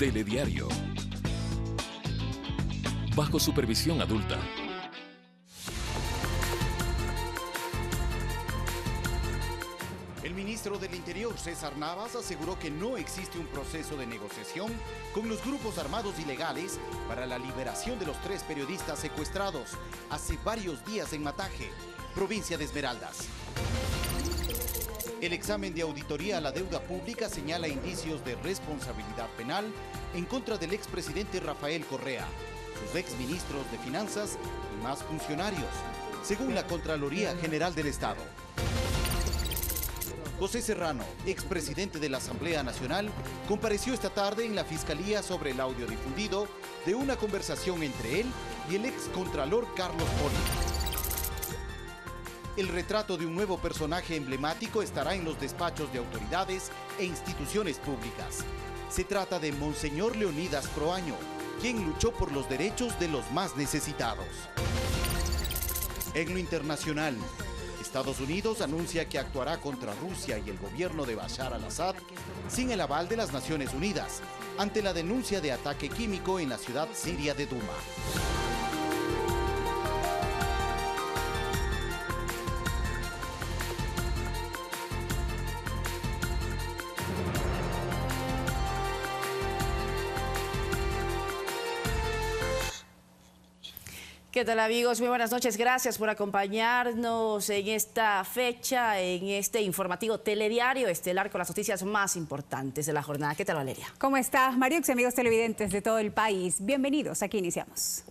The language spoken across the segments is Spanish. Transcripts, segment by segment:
Telediario. Bajo supervisión adulta. El ministro del Interior, César Navas, aseguró que no existe un proceso de negociación con los grupos armados ilegales para la liberación de los 3 periodistas secuestrados hace varios días en Mataje, provincia de Esmeraldas. El examen de auditoría a la deuda pública señala indicios de responsabilidad penal en contra del expresidente Rafael Correa, sus exministros de Finanzas y más funcionarios, según la Contraloría General del Estado. José Serrano, expresidente de la Asamblea Nacional, compareció esta tarde en la Fiscalía sobre el audio difundido de una conversación entre él y el excontralor Carlos Poli. El retrato de un nuevo personaje emblemático estará en los despachos de autoridades e instituciones públicas. Se trata de Monseñor Leonidas Proaño, quien luchó por los derechos de los más necesitados. En lo internacional, Estados Unidos anuncia que actuará contra Rusia y el gobierno de Bashar al-Assad sin el aval de las Naciones Unidas, ante la denuncia de ataque químico en la ciudad siria de Duma. ¿Qué tal, amigos? Muy buenas noches. Gracias por acompañarnos en esta fecha, en este informativo Telediario Estelar con las noticias más importantes de la jornada. ¿Qué tal, Valeria? ¿Cómo está, Mariux, amigos televidentes de todo el país? Bienvenidos, aquí iniciamos.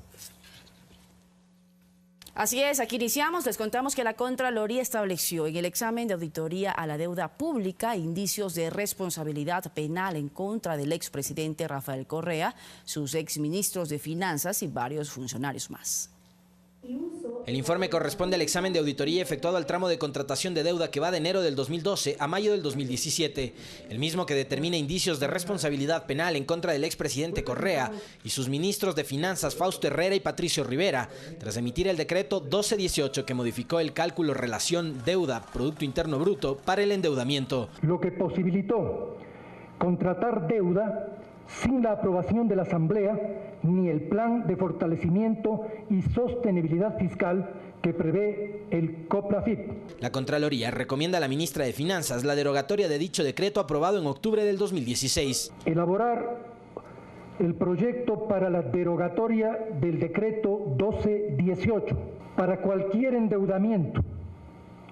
Así es, aquí iniciamos. Les contamos que la Contraloría estableció en el examen de auditoría a la deuda pública indicios de responsabilidad penal en contra del expresidente Rafael Correa, sus exministros de Finanzas y varios funcionarios más. El informe corresponde al examen de auditoría efectuado al tramo de contratación de deuda que va de enero del 2012 a mayo del 2017, el mismo que determina indicios de responsabilidad penal en contra del expresidente Correa y sus ministros de Finanzas Fausto Herrera y Patricio Rivera, tras emitir el decreto 1218 que modificó el cálculo relación deuda-Producto Interno Bruto para el endeudamiento. Lo que posibilitó contratar deuda sin la aprobación de la Asamblea ni el plan de fortalecimiento y sostenibilidad fiscal que prevé el COPLAFIP. La Contraloría recomienda a la ministra de Finanzas la derogatoria de dicho decreto aprobado en octubre del 2016. Elaborar el proyecto para la derogatoria del decreto 1218 para cualquier endeudamiento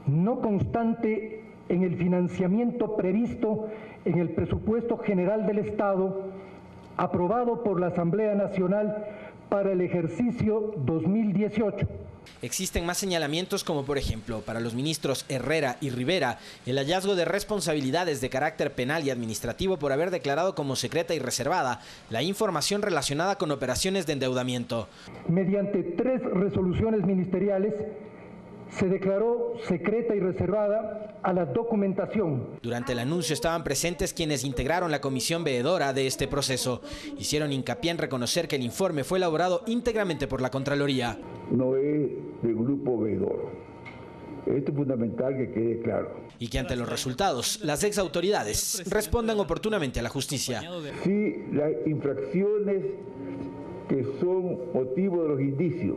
no constante en el financiamiento previsto en el presupuesto general del Estado aprobado por la Asamblea Nacional para el ejercicio 2018. Existen más señalamientos como, por ejemplo, para los ministros Herrera y Rivera, el hallazgo de responsabilidades de carácter penal y administrativo por haber declarado como secreta y reservada la información relacionada con operaciones de endeudamiento. Mediante 3 resoluciones ministeriales, se declaró secreta y reservada a la documentación. Durante el anuncio estaban presentes quienes integraron la comisión veedora de este proceso. Hicieron hincapié en reconocer que el informe fue elaborado íntegramente por la Contraloría. No es del grupo veedor. Esto es fundamental que quede claro. Y que ante los resultados, las exautoridades respondan oportunamente a la justicia. Si las infracciones que son motivo de los indicios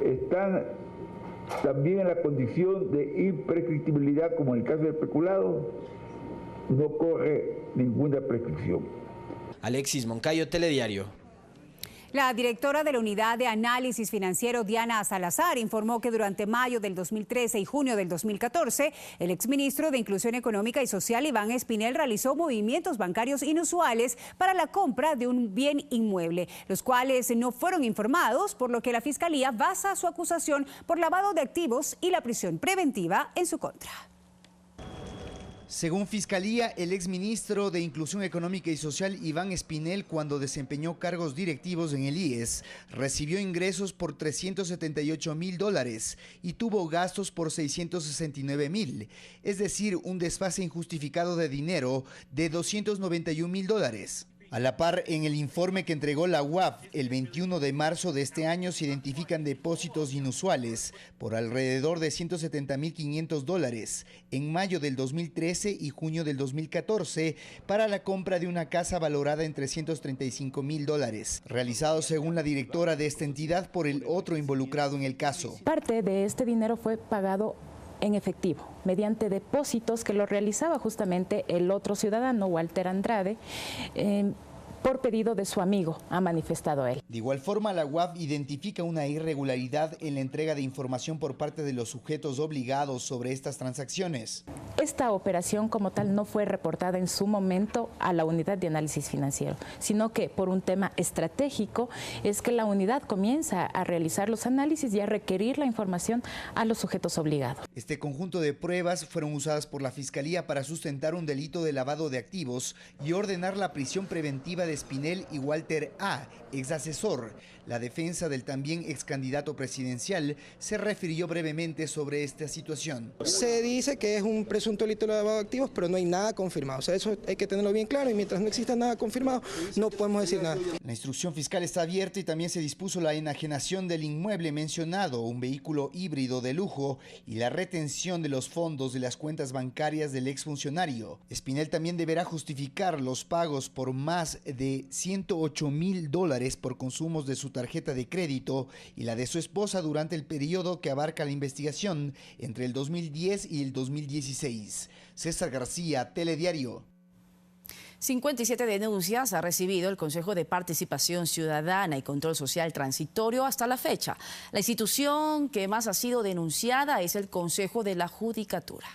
están también en la condición de imprescriptibilidad, como en el caso del peculado, no corre ninguna prescripción. Alexis Moncayo, Telediario. La directora de la Unidad de Análisis Financiero, Diana Salazar, informó que durante mayo del 2013 y junio del 2014, el exministro de Inclusión Económica y Social, Iván Espinel, realizó movimientos bancarios inusuales para la compra de un bien inmueble, los cuales no fueron informados, por lo que la Fiscalía basa su acusación por lavado de activos y la prisión preventiva en su contra. Según Fiscalía, el exministro de Inclusión Económica y Social, Iván Espinel, cuando desempeñó cargos directivos en el IES, recibió ingresos por $378,000 y tuvo gastos por $669,000, es decir, un desfase injustificado de dinero de $291,000. A la par, en el informe que entregó la UAF el 21 de marzo de este año se identifican depósitos inusuales por alrededor de $170.500 en mayo del 2013 y junio del 2014 para la compra de una casa valorada en $335.000, realizados según la directora de esta entidad por el otro involucrado en el caso. Parte de este dinero fue pagado en efectivo, mediante depósitos que lo realizaba justamente el otro ciudadano, Walter Andrade, por pedido de su amigo, ha manifestado él. De igual forma, la UAF identifica una irregularidad en la entrega de información por parte de los sujetos obligados sobre estas transacciones. Esta operación como tal no fue reportada en su momento a la unidad de análisis financiero, sino que por un tema estratégico es que la unidad comienza a realizar los análisis y a requerir la información a los sujetos obligados. Este conjunto de pruebas fueron usadas por la Fiscalía para sustentar un delito de lavado de activos y ordenar la prisión preventiva de Espinel y Walter A., ex asesor. La defensa del también ex candidato presidencial se refirió brevemente sobre esta situación. Se dice que es un presunto delito de lavado de activos, pero no hay nada confirmado. O sea, eso hay que tenerlo bien claro y mientras no exista nada confirmado, no podemos decir nada. La instrucción fiscal está abierta y también se dispuso la enajenación del inmueble mencionado, un vehículo híbrido de lujo, y la retención de los fondos de las cuentas bancarias del exfuncionario. Espinel también deberá justificar los pagos por más de $108.000 por consumos de su tarjeta de crédito y la de su esposa durante el periodo que abarca la investigación entre el 2010 y el 2016. César García, Telediario. 57 denuncias ha recibido el Consejo de Participación Ciudadana y Control Social Transitorio hasta la fecha. La institución que más ha sido denunciada es el Consejo de la Judicatura.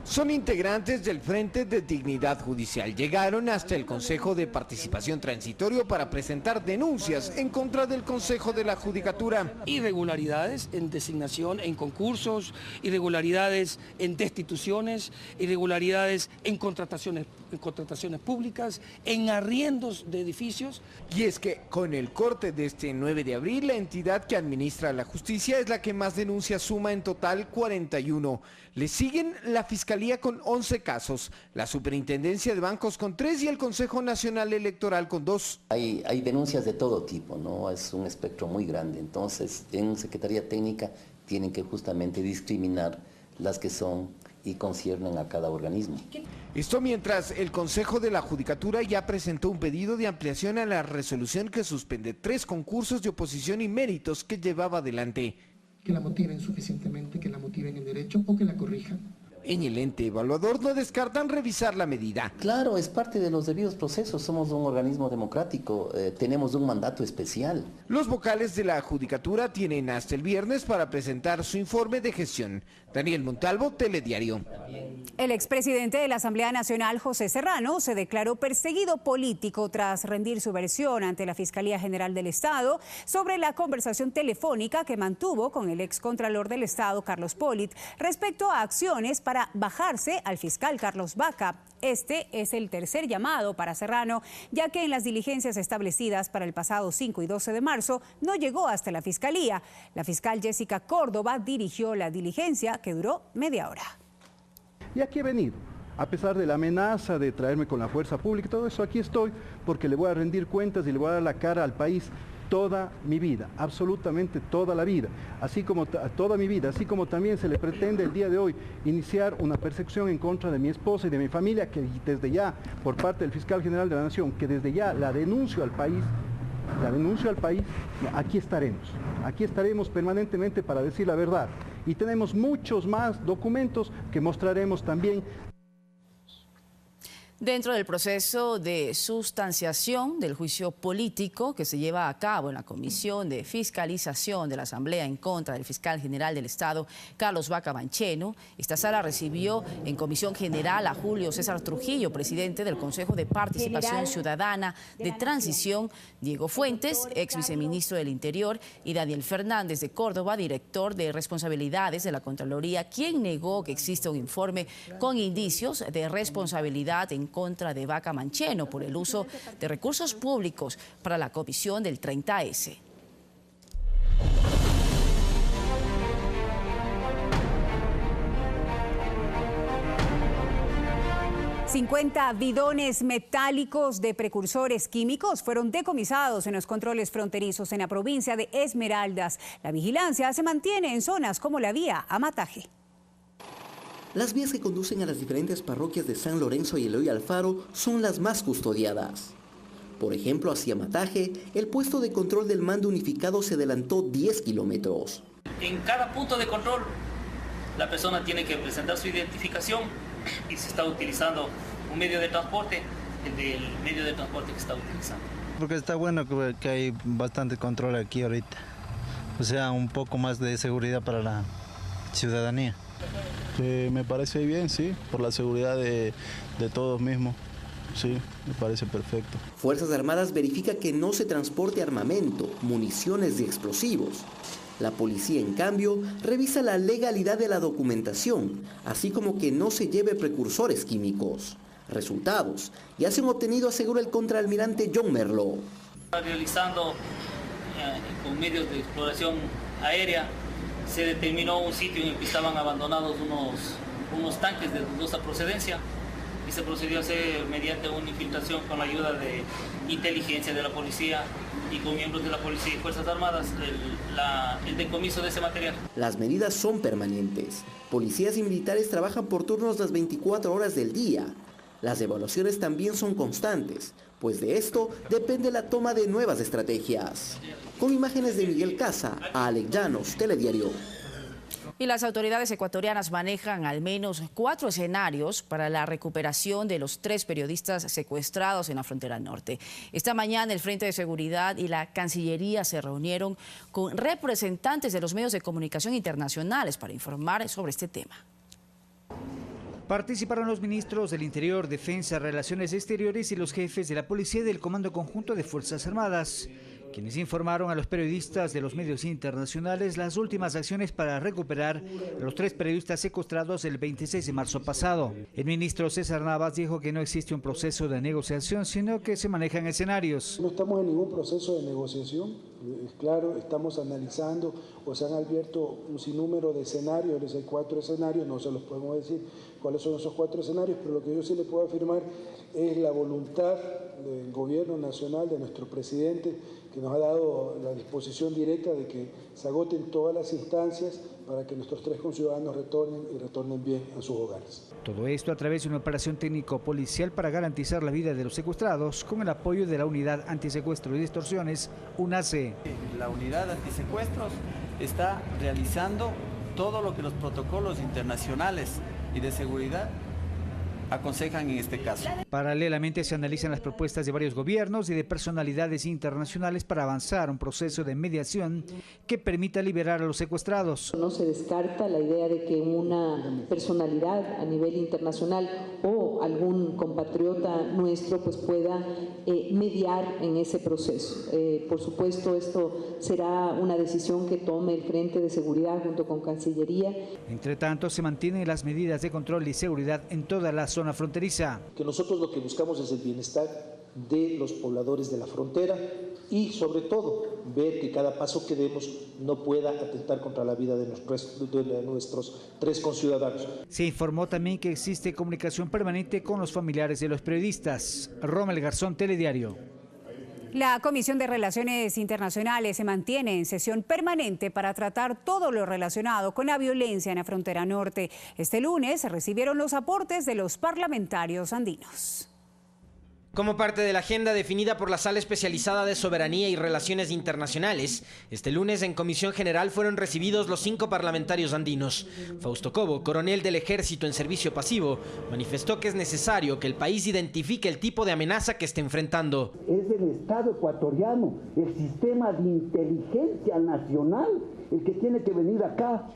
Son integrantes del Frente de Dignidad Judicial. Llegaron hasta el Consejo de Participación Transitorio para presentar denuncias en contra del Consejo de la Judicatura. Irregularidades en designación, en concursos, irregularidades en destituciones, irregularidades en contrataciones públicas, en arriendos de edificios. Y es que con el corte de este 9 de abril, la entidad que administra la justicia es la que más denuncias suma, en total 41. Le siguen la Fiscalía con 11 casos, la Superintendencia de Bancos con 3 y el Consejo Nacional Electoral con 2. Hay denuncias de todo tipo, ¿no? Es un espectro muy grande. Entonces, en Secretaría Técnica tienen que justamente discriminar las que son y conciernen a cada organismo. Esto mientras el Consejo de la Judicatura ya presentó un pedido de ampliación a la resolución que suspende 3 concursos de oposición y méritos que llevaba adelante. Que la motiven suficientemente, que la motiven en derecho o que la corrijan. En el ente evaluador no descartan revisar la medida. Claro, es parte de los debidos procesos, somos un organismo democrático, tenemos un mandato especial. Los vocales de la Judicatura tienen hasta el viernes para presentar su informe de gestión. Daniel Montalvo, Telediario. El expresidente de la Asamblea Nacional, José Serrano, se declaró perseguido político tras rendir su versión ante la Fiscalía General del Estado sobre la conversación telefónica que mantuvo con el excontralor del Estado, Carlos Polit, respecto a acciones para bajarse al fiscal Carlos Baca. Este es el tercer llamado para Serrano, ya que en las diligencias establecidas para el pasado 5 y 12 de marzo no llegó hasta la Fiscalía. La fiscal Jessica Córdoba dirigió la diligencia, que duró media hora. Y aquí he venido, a pesar de la amenaza de traerme con la fuerza pública, todo eso, aquí estoy porque le voy a rendir cuentas y le voy a dar la cara al país toda mi vida, absolutamente toda la vida, así como toda mi vida, así como también se le pretende el día de hoy iniciar una persecución en contra de mi esposa y de mi familia, que desde ya, por parte del fiscal general de la Nación, que desde ya la denuncio al país, aquí estaremos permanentemente para decir la verdad. Y tenemos muchos más documentos que mostraremos también. Dentro del proceso de sustanciación del juicio político que se lleva a cabo en la Comisión de Fiscalización de la Asamblea en contra del fiscal general del Estado, Carlos Baca Bancheno, esta sala recibió en comisión general a Julio César Trujillo, presidente del Consejo de Participación Ciudadana de Transición, Diego Fuentes, ex viceministro del Interior, y Daniel Fernández de Córdoba, director de Responsabilidades de la Contraloría, quien negó que existe un informe con indicios de responsabilidad en contra de Baca Bancheno por el uso de recursos públicos para la comisión del 30S. 50 bidones metálicos de precursores químicos fueron decomisados en los controles fronterizos en la provincia de Esmeraldas. La vigilancia se mantiene en zonas como la vía Amataje. Las vías que conducen a las diferentes parroquias de San Lorenzo y Eloy Alfaro son las más custodiadas. Por ejemplo, hacia Amataje, el puesto de control del mando unificado se adelantó 10 kilómetros. En cada punto de control, la persona tiene que presentar su identificación y se está utilizando un medio de transporte, el del medio de transporte que está utilizando. Porque está bueno que hay bastante control aquí ahorita, o sea, un poco más de seguridad para la ciudadanía. Me parece bien, sí, por la seguridad de todos mismos. Sí, me parece perfecto. Fuerzas Armadas verifica que no se transporte armamento, municiones y explosivos. La policía, en cambio, revisa la legalidad de la documentación, así como que no se lleve precursores químicos. Resultados ya se han obtenido, asegura el contraalmirante John Merlo. Realizando con medios de exploración aérea, se determinó un sitio en el que estaban abandonados unos tanques de dudosa procedencia y se procedió a hacer mediante una infiltración con la ayuda de inteligencia de la policía y con miembros de la policía y Fuerzas Armadas el decomiso de ese material. Las medidas son permanentes. Policías y militares trabajan por turnos las 24 horas del día. Las evaluaciones también son constantes, pues de esto depende la toma de nuevas estrategias. Con imágenes de Miguel Casa, Alex Llanos, Telediario. Y las autoridades ecuatorianas manejan al menos 4 escenarios para la recuperación de los 3 periodistas secuestrados en la frontera norte. Esta mañana el Frente de Seguridad y la Cancillería se reunieron con representantes de los medios de comunicación internacionales para informar sobre este tema. Participaron los ministros del Interior, Defensa, Relaciones Exteriores y los jefes de la Policía y del Comando Conjunto de Fuerzas Armadas, quienes informaron a los periodistas de los medios internacionales las últimas acciones para recuperar a los 3 periodistas secuestrados el 26 de marzo pasado. El ministro César Navas dijo que no existe un proceso de negociación, sino que se manejan escenarios. No estamos en ningún proceso de negociación, claro, estamos analizando o se han abierto un sinnúmero de escenarios, hay 4 escenarios, no se los podemos decir cuáles son esos 4 escenarios, pero lo que yo sí le puedo afirmar es la voluntad del gobierno nacional, de nuestro presidente, que nos ha dado la disposición directa de que se agoten todas las instancias para que nuestros 3 conciudadanos retornen bien a sus hogares. Todo esto a través de una operación técnico-policial para garantizar la vida de los secuestrados con el apoyo de la Unidad Antisecuestro y Distorsiones, UNACE. La Unidad Antisecuestros está realizando todo lo que los protocolos internacionales y de seguridad aconsejan en este caso. Paralelamente se analizan las propuestas de varios gobiernos y de personalidades internacionales para avanzar un proceso de mediación que permita liberar a los secuestrados. No se descarta la idea de que una personalidad a nivel internacional o algún compatriota nuestro pues pueda mediar en ese proceso. Por supuesto, esto será una decisión que tome el Frente de Seguridad junto con Cancillería. Entre tanto, se mantienen las medidas de control y seguridad en toda la zona fronteriza. Que nosotros lo que buscamos es el bienestar de los pobladores de la frontera y sobre todo ver que cada paso que demos no pueda atentar contra la vida de nuestros 3 conciudadanos. Se informó también que existe comunicación permanente con los familiares de los periodistas. Rommel Garzón, Telediario. La Comisión de Relaciones Internacionales se mantiene en sesión permanente para tratar todo lo relacionado con la violencia en la frontera norte. Este lunes se recibieron los aportes de los parlamentarios andinos. Como parte de la agenda definida por la Sala Especializada de Soberanía y Relaciones Internacionales, este lunes en Comisión General fueron recibidos los 5 parlamentarios andinos. Fausto Cobo, coronel del Ejército en servicio pasivo, manifestó que es necesario que el país identifique el tipo de amenaza que está enfrentando. Es el Estado ecuatoriano, el sistema de inteligencia nacional, el que tiene que venir acá,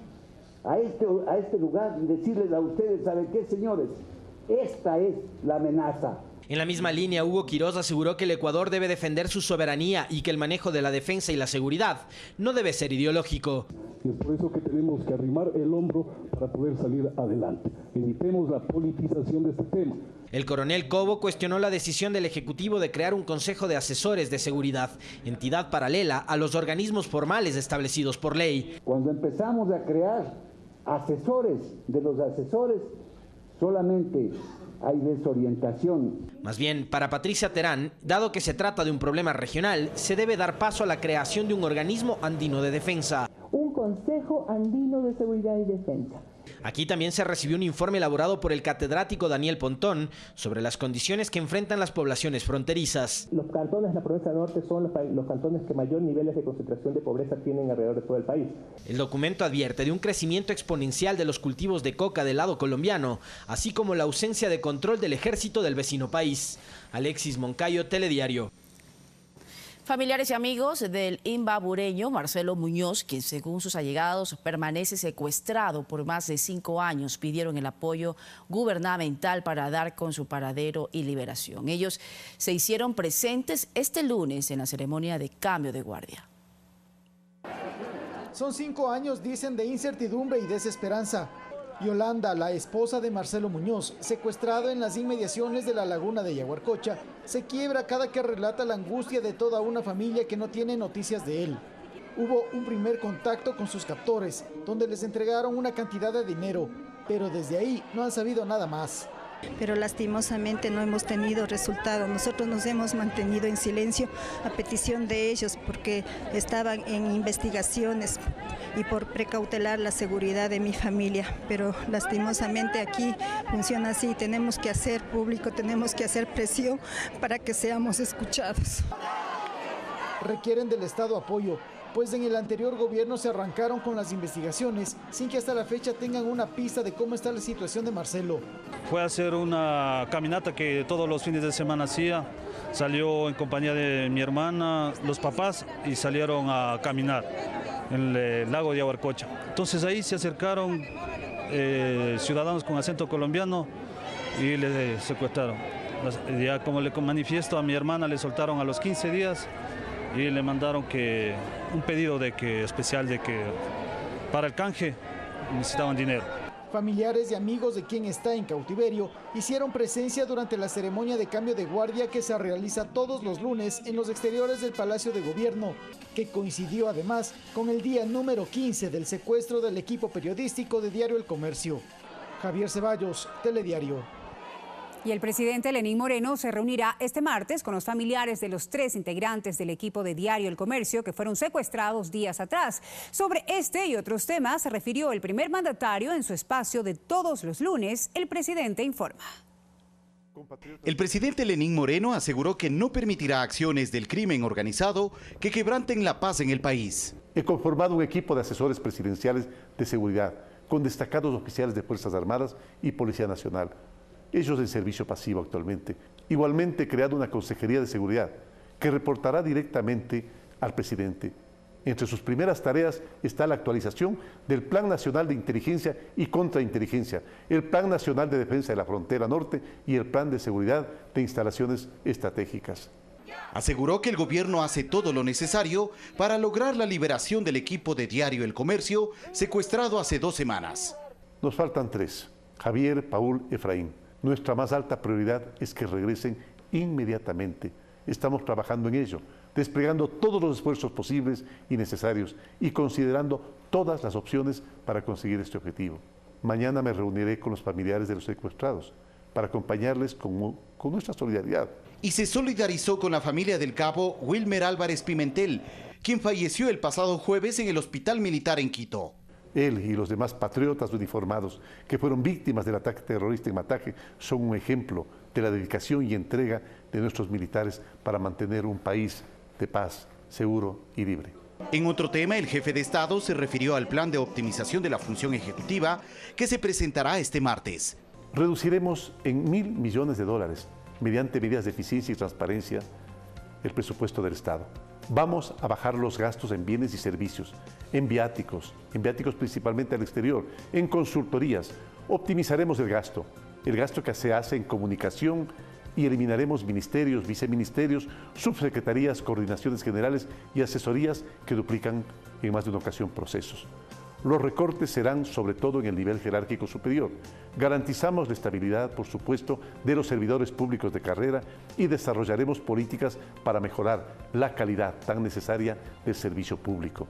a este lugar y decirles a ustedes, ¿saben qué, señores? Esta es la amenaza. En la misma línea, Hugo Quiroz aseguró que el Ecuador debe defender su soberanía y que el manejo de la defensa y la seguridad no debe ser ideológico. Es por eso que tenemos que arrimar el hombro para poder salir adelante. Evitemos la politización de este tema. El coronel Cobo cuestionó la decisión del Ejecutivo de crear un Consejo de Asesores de Seguridad, entidad paralela a los organismos formales establecidos por ley. Cuando empezamos a crear asesores de los asesores, solamente hay desorientación. Más bien, para Patricia Terán, dado que se trata de un problema regional, se debe dar paso a la creación de un organismo andino de defensa. Un Consejo Andino de Seguridad y Defensa. Aquí también se recibió un informe elaborado por el catedrático Daniel Pontón sobre las condiciones que enfrentan las poblaciones fronterizas. Los cantones de la provincia del norte son los cantones que mayor niveles de concentración de pobreza tienen alrededor de todo el país. El documento advierte de un crecimiento exponencial de los cultivos de coca del lado colombiano, así como la ausencia de control del ejército del vecino país. Alexis Moncayo, Telediario. Familiares y amigos del imbabureño Marcelo Muñoz, quien según sus allegados permanece secuestrado por más de 5 años, pidieron el apoyo gubernamental para dar con su paradero y liberación. Ellos se hicieron presentes este lunes en la ceremonia de cambio de guardia. Son 5 años, dicen, de incertidumbre y desesperanza. Yolanda, la esposa de Marcelo Muñoz, secuestrado en las inmediaciones de la laguna de Yaguarcocha, se quiebra cada que relata la angustia de toda una familia que no tiene noticias de él. Hubo un primer contacto con sus captores, donde les entregaron una cantidad de dinero, pero desde ahí no han sabido nada más. Pero lastimosamente no hemos tenido resultado. Nosotros nos hemos mantenido en silencio a petición de ellos porque estaban en investigaciones y por precautelar la seguridad de mi familia. Pero lastimosamente aquí funciona así, tenemos que hacer público, tenemos que hacer presión para que seamos escuchados. Requieren del Estado apoyo, pues en el anterior gobierno se arrancaron con las investigaciones sin que hasta la fecha tengan una pista de cómo está la situación de Marcelo. Fue a hacer una caminata que todos los fines de semana hacía, salió en compañía de mi hermana, los papás, y salieron a caminar en el lago de Yaguarcocha. Entonces ahí se acercaron ciudadanos con acento colombiano y le secuestraron. Ya como le manifiesto a mi hermana, le soltaron a los 15 días y le mandaron un pedido especial de que para el canje necesitaban dinero. Familiares y amigos de quien está en cautiverio hicieron presencia durante la ceremonia de cambio de guardia que se realiza todos los lunes en los exteriores del Palacio de Gobierno, que coincidió además con el día número 15 del secuestro del equipo periodístico de Diario El Comercio. Javier Ceballos, Telediario. Y el presidente Lenín Moreno se reunirá este martes con los familiares de los 3 integrantes del equipo de Diario El Comercio que fueron secuestrados días atrás. Sobre este y otros temas se refirió el primer mandatario en su espacio de todos los lunes. El presidente informa. El presidente Lenín Moreno aseguró que no permitirá acciones del crimen organizado que quebranten la paz en el país. He conformado un equipo de asesores presidenciales de seguridad con destacados oficiales de Fuerzas Armadas y Policía Nacional, ellos en servicio pasivo actualmente. Igualmente he creado una consejería de seguridad que reportará directamente al presidente. Entre sus primeras tareas está la actualización del Plan Nacional de Inteligencia y Contrainteligencia, el Plan Nacional de Defensa de la Frontera Norte y el Plan de Seguridad de Instalaciones Estratégicas. Aseguró que el gobierno hace todo lo necesario para lograr la liberación del equipo de Diario El Comercio secuestrado hace 2 semanas. Nos faltan 3, Javier, Paul, Efraín. Nuestra más alta prioridad es que regresen inmediatamente. Estamos trabajando en ello, desplegando todos los esfuerzos posibles y necesarios y considerando todas las opciones para conseguir este objetivo. Mañana me reuniré con los familiares de los secuestrados para acompañarles con nuestra solidaridad. Y se solidarizó con la familia del cabo Wilmer Álvarez Pimentel, quien falleció el pasado jueves en el Hospital Militar en Quito. Él y los demás patriotas uniformados que fueron víctimas del ataque terrorista en Mataje son un ejemplo de la dedicación y entrega de nuestros militares para mantener un país de paz, seguro y libre. En otro tema, el jefe de Estado se refirió al plan de optimización de la función ejecutiva que se presentará este martes. Reduciremos en $1.000 millones mediante medidas de eficiencia y transparencia el presupuesto del Estado. Vamos a bajar los gastos en bienes y servicios, en viáticos principalmente al exterior, en consultorías. Optimizaremos el gasto que se hace en comunicación y eliminaremos ministerios, viceministerios, subsecretarías, coordinaciones generales y asesorías que duplican en más de una ocasión procesos. Los recortes serán sobre todo en el nivel jerárquico superior. Garantizamos la estabilidad, por supuesto, de los servidores públicos de carrera y desarrollaremos políticas para mejorar la calidad tan necesaria del servicio público.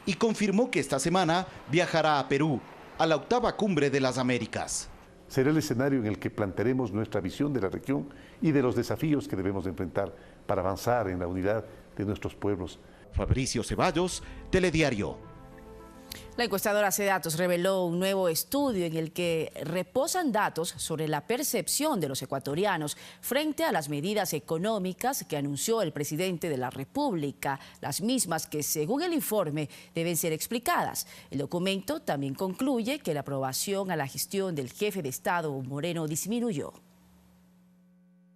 Y confirmó que esta semana viajará a Perú, a la 8ª Cumbre de las Américas. será el escenario en el que plantearemos nuestra visión de la región y de los desafíos que debemos enfrentar para avanzar en la unidad de nuestros pueblos. Fabricio Ceballos, Telediario. La encuestadora CEDATUS reveló un nuevo estudio en el que reposan datos sobre la percepción de los ecuatorianos frente a las medidas económicas que anunció el presidente de la República, las mismas que, según el informe, deben ser explicadas. El documento también concluye que la aprobación a la gestión del jefe de Estado, Moreno, disminuyó.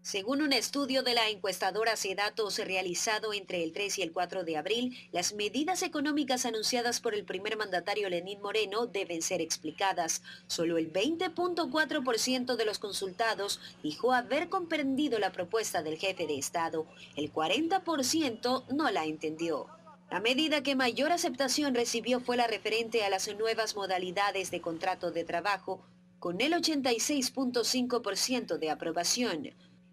Según un estudio de la encuestadora CEDATUS realizado entre el 3 y el 4 de abril, las medidas económicas anunciadas por el primer mandatario Lenín Moreno deben ser explicadas. Solo el 20.4% de los consultados dijo haber comprendido la propuesta del jefe de Estado. El 40% no la entendió. La medida que mayor aceptación recibió fue la referente a las nuevas modalidades de contrato de trabajo, con el 86.5% de aprobación.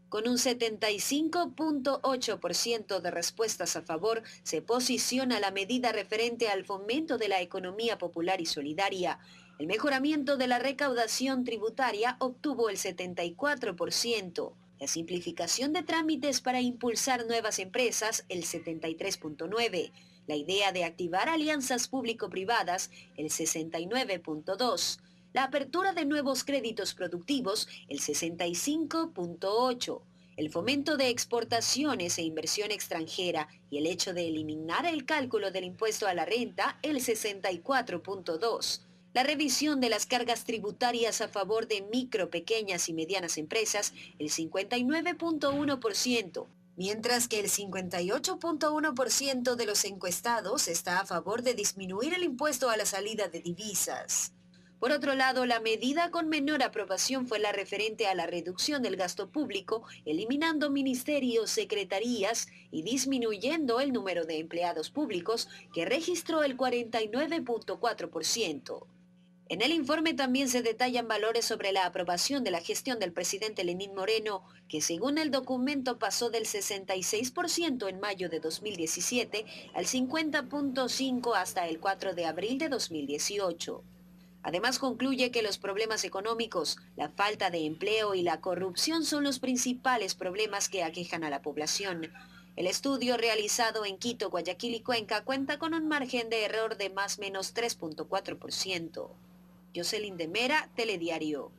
Con un 75.8% de respuestas a favor, se posiciona la medida referente al fomento de la economía popular y solidaria. El mejoramiento de la recaudación tributaria obtuvo el 74%. La simplificación de trámites para impulsar nuevas empresas, el 73.9%. La idea de activar alianzas público-privadas, el 69.2%. La apertura de nuevos créditos productivos, el 65.8%. El fomento de exportaciones e inversión extranjera y el hecho de eliminar el cálculo del impuesto a la renta, el 64.2%. La revisión de las cargas tributarias a favor de micro, pequeñas y medianas empresas, el 59.1%. Mientras que el 58.1% de los encuestados está a favor de disminuir el impuesto a la salida de divisas. Por otro lado, la medida con menor aprobación fue la referente a la reducción del gasto público, eliminando ministerios, secretarías y disminuyendo el número de empleados públicos, que registró el 49.4%. En el informe también se detallan valores sobre la aprobación de la gestión del presidente Lenín Moreno, que según el documento pasó del 66% en mayo de 2017 al 50.5% hasta el 4 de abril de 2018. Además, concluye que los problemas económicos, la falta de empleo y la corrupción son los principales problemas que aquejan a la población. El estudio realizado en Quito, Guayaquil y Cuenca cuenta con un margen de error de más o menos 3.4%. Jocelyn de Mera, Telediario.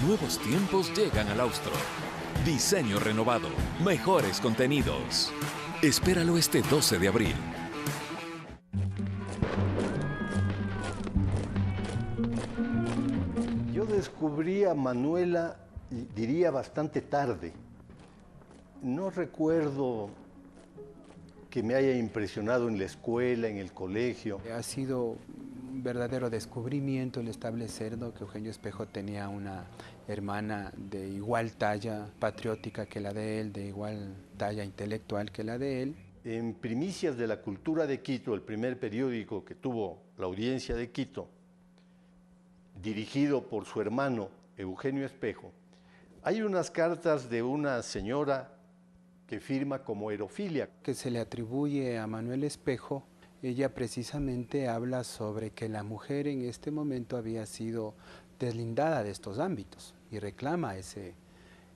Nuevos tiempos llegan al Austro. Diseño renovado, mejores contenidos. Espéralo este 12 de abril. Yo descubrí a Manuela, diría bastante tarde. No recuerdo que me haya impresionado en la escuela, en el colegio. Ha sido un verdadero descubrimiento el establecer que Eugenio Espejo tenía una hermana de igual talla patriótica que la de él, de igual talla intelectual que la de él. En Primicias de la Cultura de Quito, el primer periódico que tuvo la audiencia de Quito, dirigido por su hermano Eugenio Espejo, hay unas cartas de una señora que firma como Erofilia. Que se le atribuye a Manuel Espejo. Ella precisamente habla sobre que la mujer en este momento había sido deslindada de estos ámbitos y reclama ese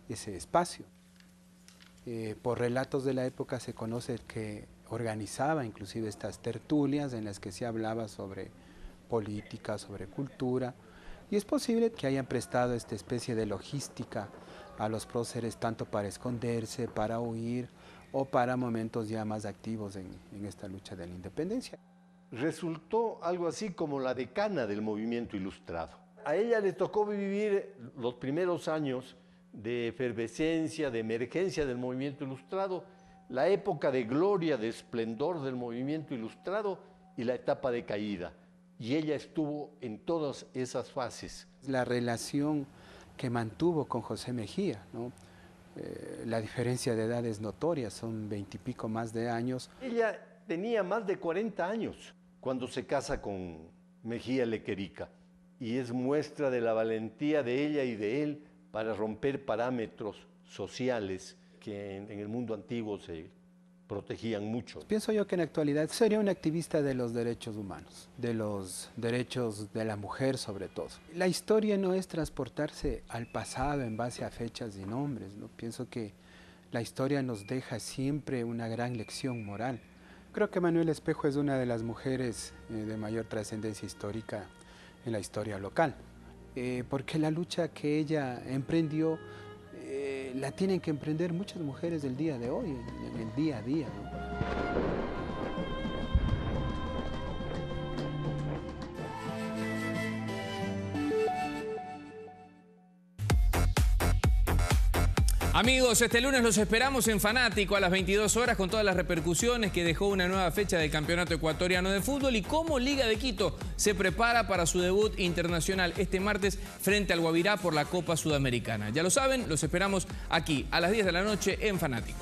espacio. Por relatos de la época se conoce que organizaba inclusive estas tertulias en las que se hablaba sobre política, sobre cultura, y es posible que hayan prestado esta especie de logística a los próceres tanto para esconderse, para huir o para momentos ya más activos en esta lucha de la independencia. Resultó algo así como la decana del movimiento ilustrado. A ella le tocó vivir los primeros años de efervescencia, de emergencia del movimiento ilustrado, la época de gloria, de esplendor del movimiento ilustrado y la etapa de caída. Y ella estuvo en todas esas fases. La relación que mantuvo con José Mejía, ¿no? La diferencia de edad es notoria, son 20 y pico más de años. Ella tenía más de 40 años cuando se casa con Mejía Lequerica y es muestra de la valentía de ella y de él para romper parámetros sociales que en el mundo antiguo se protegían mucho. Pienso yo que en la actualidad sería un activista de los derechos humanos, de los derechos de la mujer sobre todo. La historia no es transportarse al pasado en base a fechas y nombres, ¿no? Pienso que la historia nos deja siempre una gran lección moral. Creo que Manuel Espejo es una de las mujeres de mayor trascendencia histórica en la historia local, porque la lucha que ella emprendió la tienen que emprender muchas mujeres del día de hoy, en el día a día, ¿no? Amigos, este lunes los esperamos en Fanático a las 22 horas con todas las repercusiones que dejó una nueva fecha del Campeonato Ecuatoriano de Fútbol y cómo Liga de Quito se prepara para su debut internacional este martes frente al Guavirá por la Copa Sudamericana. Ya lo saben, los esperamos aquí a las 10 de la noche en Fanático.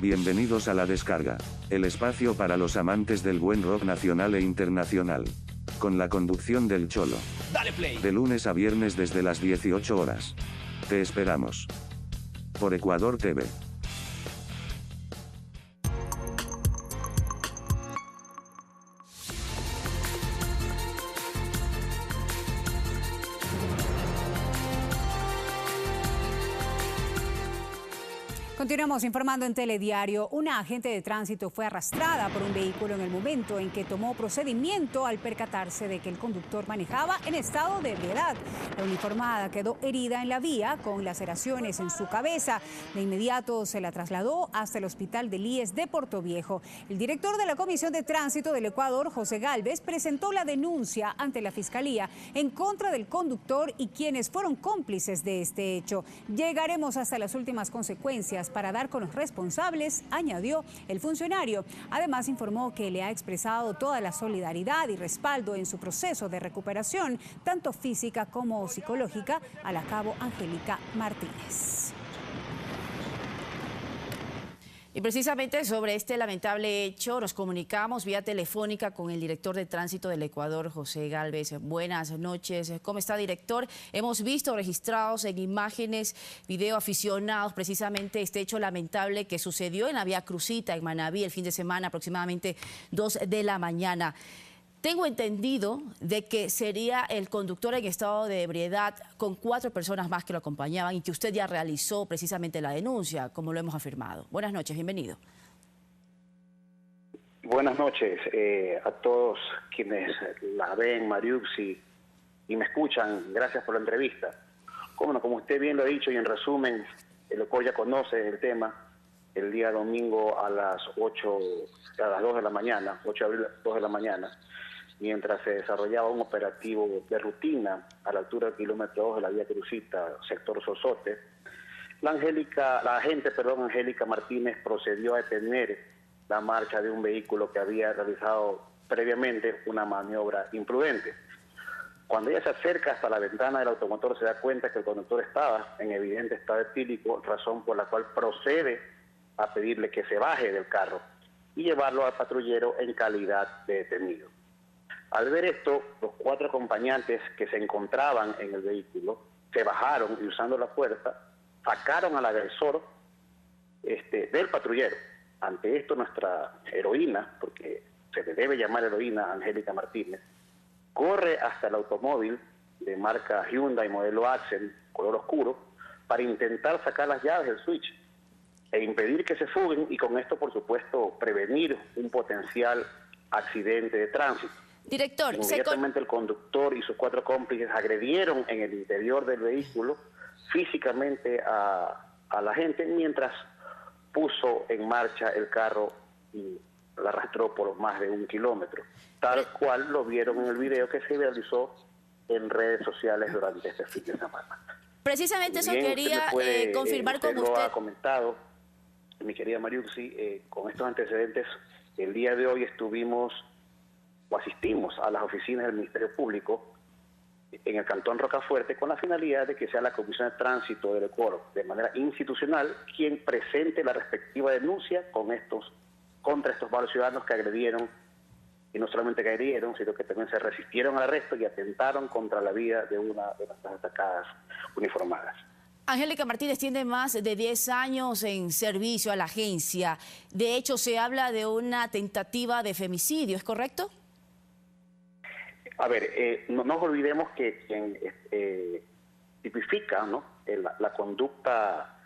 Bienvenidos a La Descarga, el espacio para los amantes del buen rock nacional e internacional. Con la conducción del Cholo. Dale play. De lunes a viernes desde las 18 horas. Te esperamos. Por Ecuador TV. Continuamos informando en Telediario. Una agente de tránsito fue arrastrada por un vehículo en el momento en que tomó procedimiento al percatarse de que el conductor manejaba en estado de ebriedad. La uniformada quedó herida en la vía con laceraciones en su cabeza. De inmediato se la trasladó hasta el hospital del IES de Portoviejo. El director de la Comisión de Tránsito del Ecuador, José Gálvez, presentó la denuncia ante la Fiscalía en contra del conductor y quienes fueron cómplices de este hecho. Llegaremos hasta las últimas consecuencias para dar con los responsables, añadió el funcionario. Además, informó que le ha expresado toda la solidaridad y respaldo en su proceso de recuperación, tanto física como psicológica, a la cabo Angélica Martínez. Y precisamente sobre este lamentable hecho nos comunicamos vía telefónica con el director de tránsito del Ecuador, José Gálvez. Buenas noches. ¿Cómo está, director? Hemos visto registrados en imágenes, video aficionados, precisamente este hecho lamentable que sucedió en la vía Crucita, en Manabí, el fin de semana, aproximadamente 2 de la mañana. Tengo entendido de que sería el conductor en estado de ebriedad con 4 personas más que lo acompañaban y que usted ya realizó precisamente la denuncia, como lo hemos afirmado. Buenas noches, bienvenido. Buenas noches a todos quienes la ven, Mariuxi, y me escuchan. Gracias por la entrevista. Como usted bien lo ha dicho y en resumen, el cual ya conoce el tema, el día domingo a las 2 de la mañana, 8 de abril, 2 de la mañana, mientras se desarrollaba un operativo de rutina a la altura del kilómetro 2 de la vía Crucita, sector Sosote, la agente Angélica Martínez procedió a detener la marcha de un vehículo que había realizado previamente una maniobra imprudente. Cuando ella se acerca hasta la ventana del automotor se da cuenta que el conductor estaba en evidente estado etílico, razón por la cual procede a pedirle que se baje del carro y llevarlo al patrullero en calidad de detenido. Al ver esto, los 4 acompañantes que se encontraban en el vehículo se bajaron y usando la puerta sacaron al agresor del patrullero. Ante esto nuestra heroína, porque se le debe llamar heroína, Angélica Martínez, corre hasta el automóvil de marca Hyundai modelo Accent, color oscuro, para intentar sacar las llaves del switch e impedir que se fuguen y con esto, por supuesto, prevenir un potencial accidente de tránsito. Director, inmediatamente el conductor y sus 4 cómplices agredieron en el interior del vehículo físicamente a la gente mientras puso en marcha el carro y la arrastró por más de 1 kilómetro, tal cual lo vieron en el video que se realizó en redes sociales durante este fin de semana. Precisamente eso quería confirmar con usted. Lo ha comentado, mi querida Mariuxi, con estos antecedentes, el día de hoy asistimos a las oficinas del Ministerio Público en el Cantón Rocafuerte con la finalidad de que sea la Comisión de Tránsito del Ecuador, de manera institucional, quien presente la respectiva denuncia contra estos varios ciudadanos que agredieron y no solamente cayeron, sino que también se resistieron al arresto y atentaron contra la vida de una de las atacadas uniformadas. Angélica Martínez tiene más de 10 años en servicio a la agencia. De hecho, se habla de una tentativa de femicidio, ¿es correcto? A ver, no nos olvidemos que quien tipifica, ¿no?, la conducta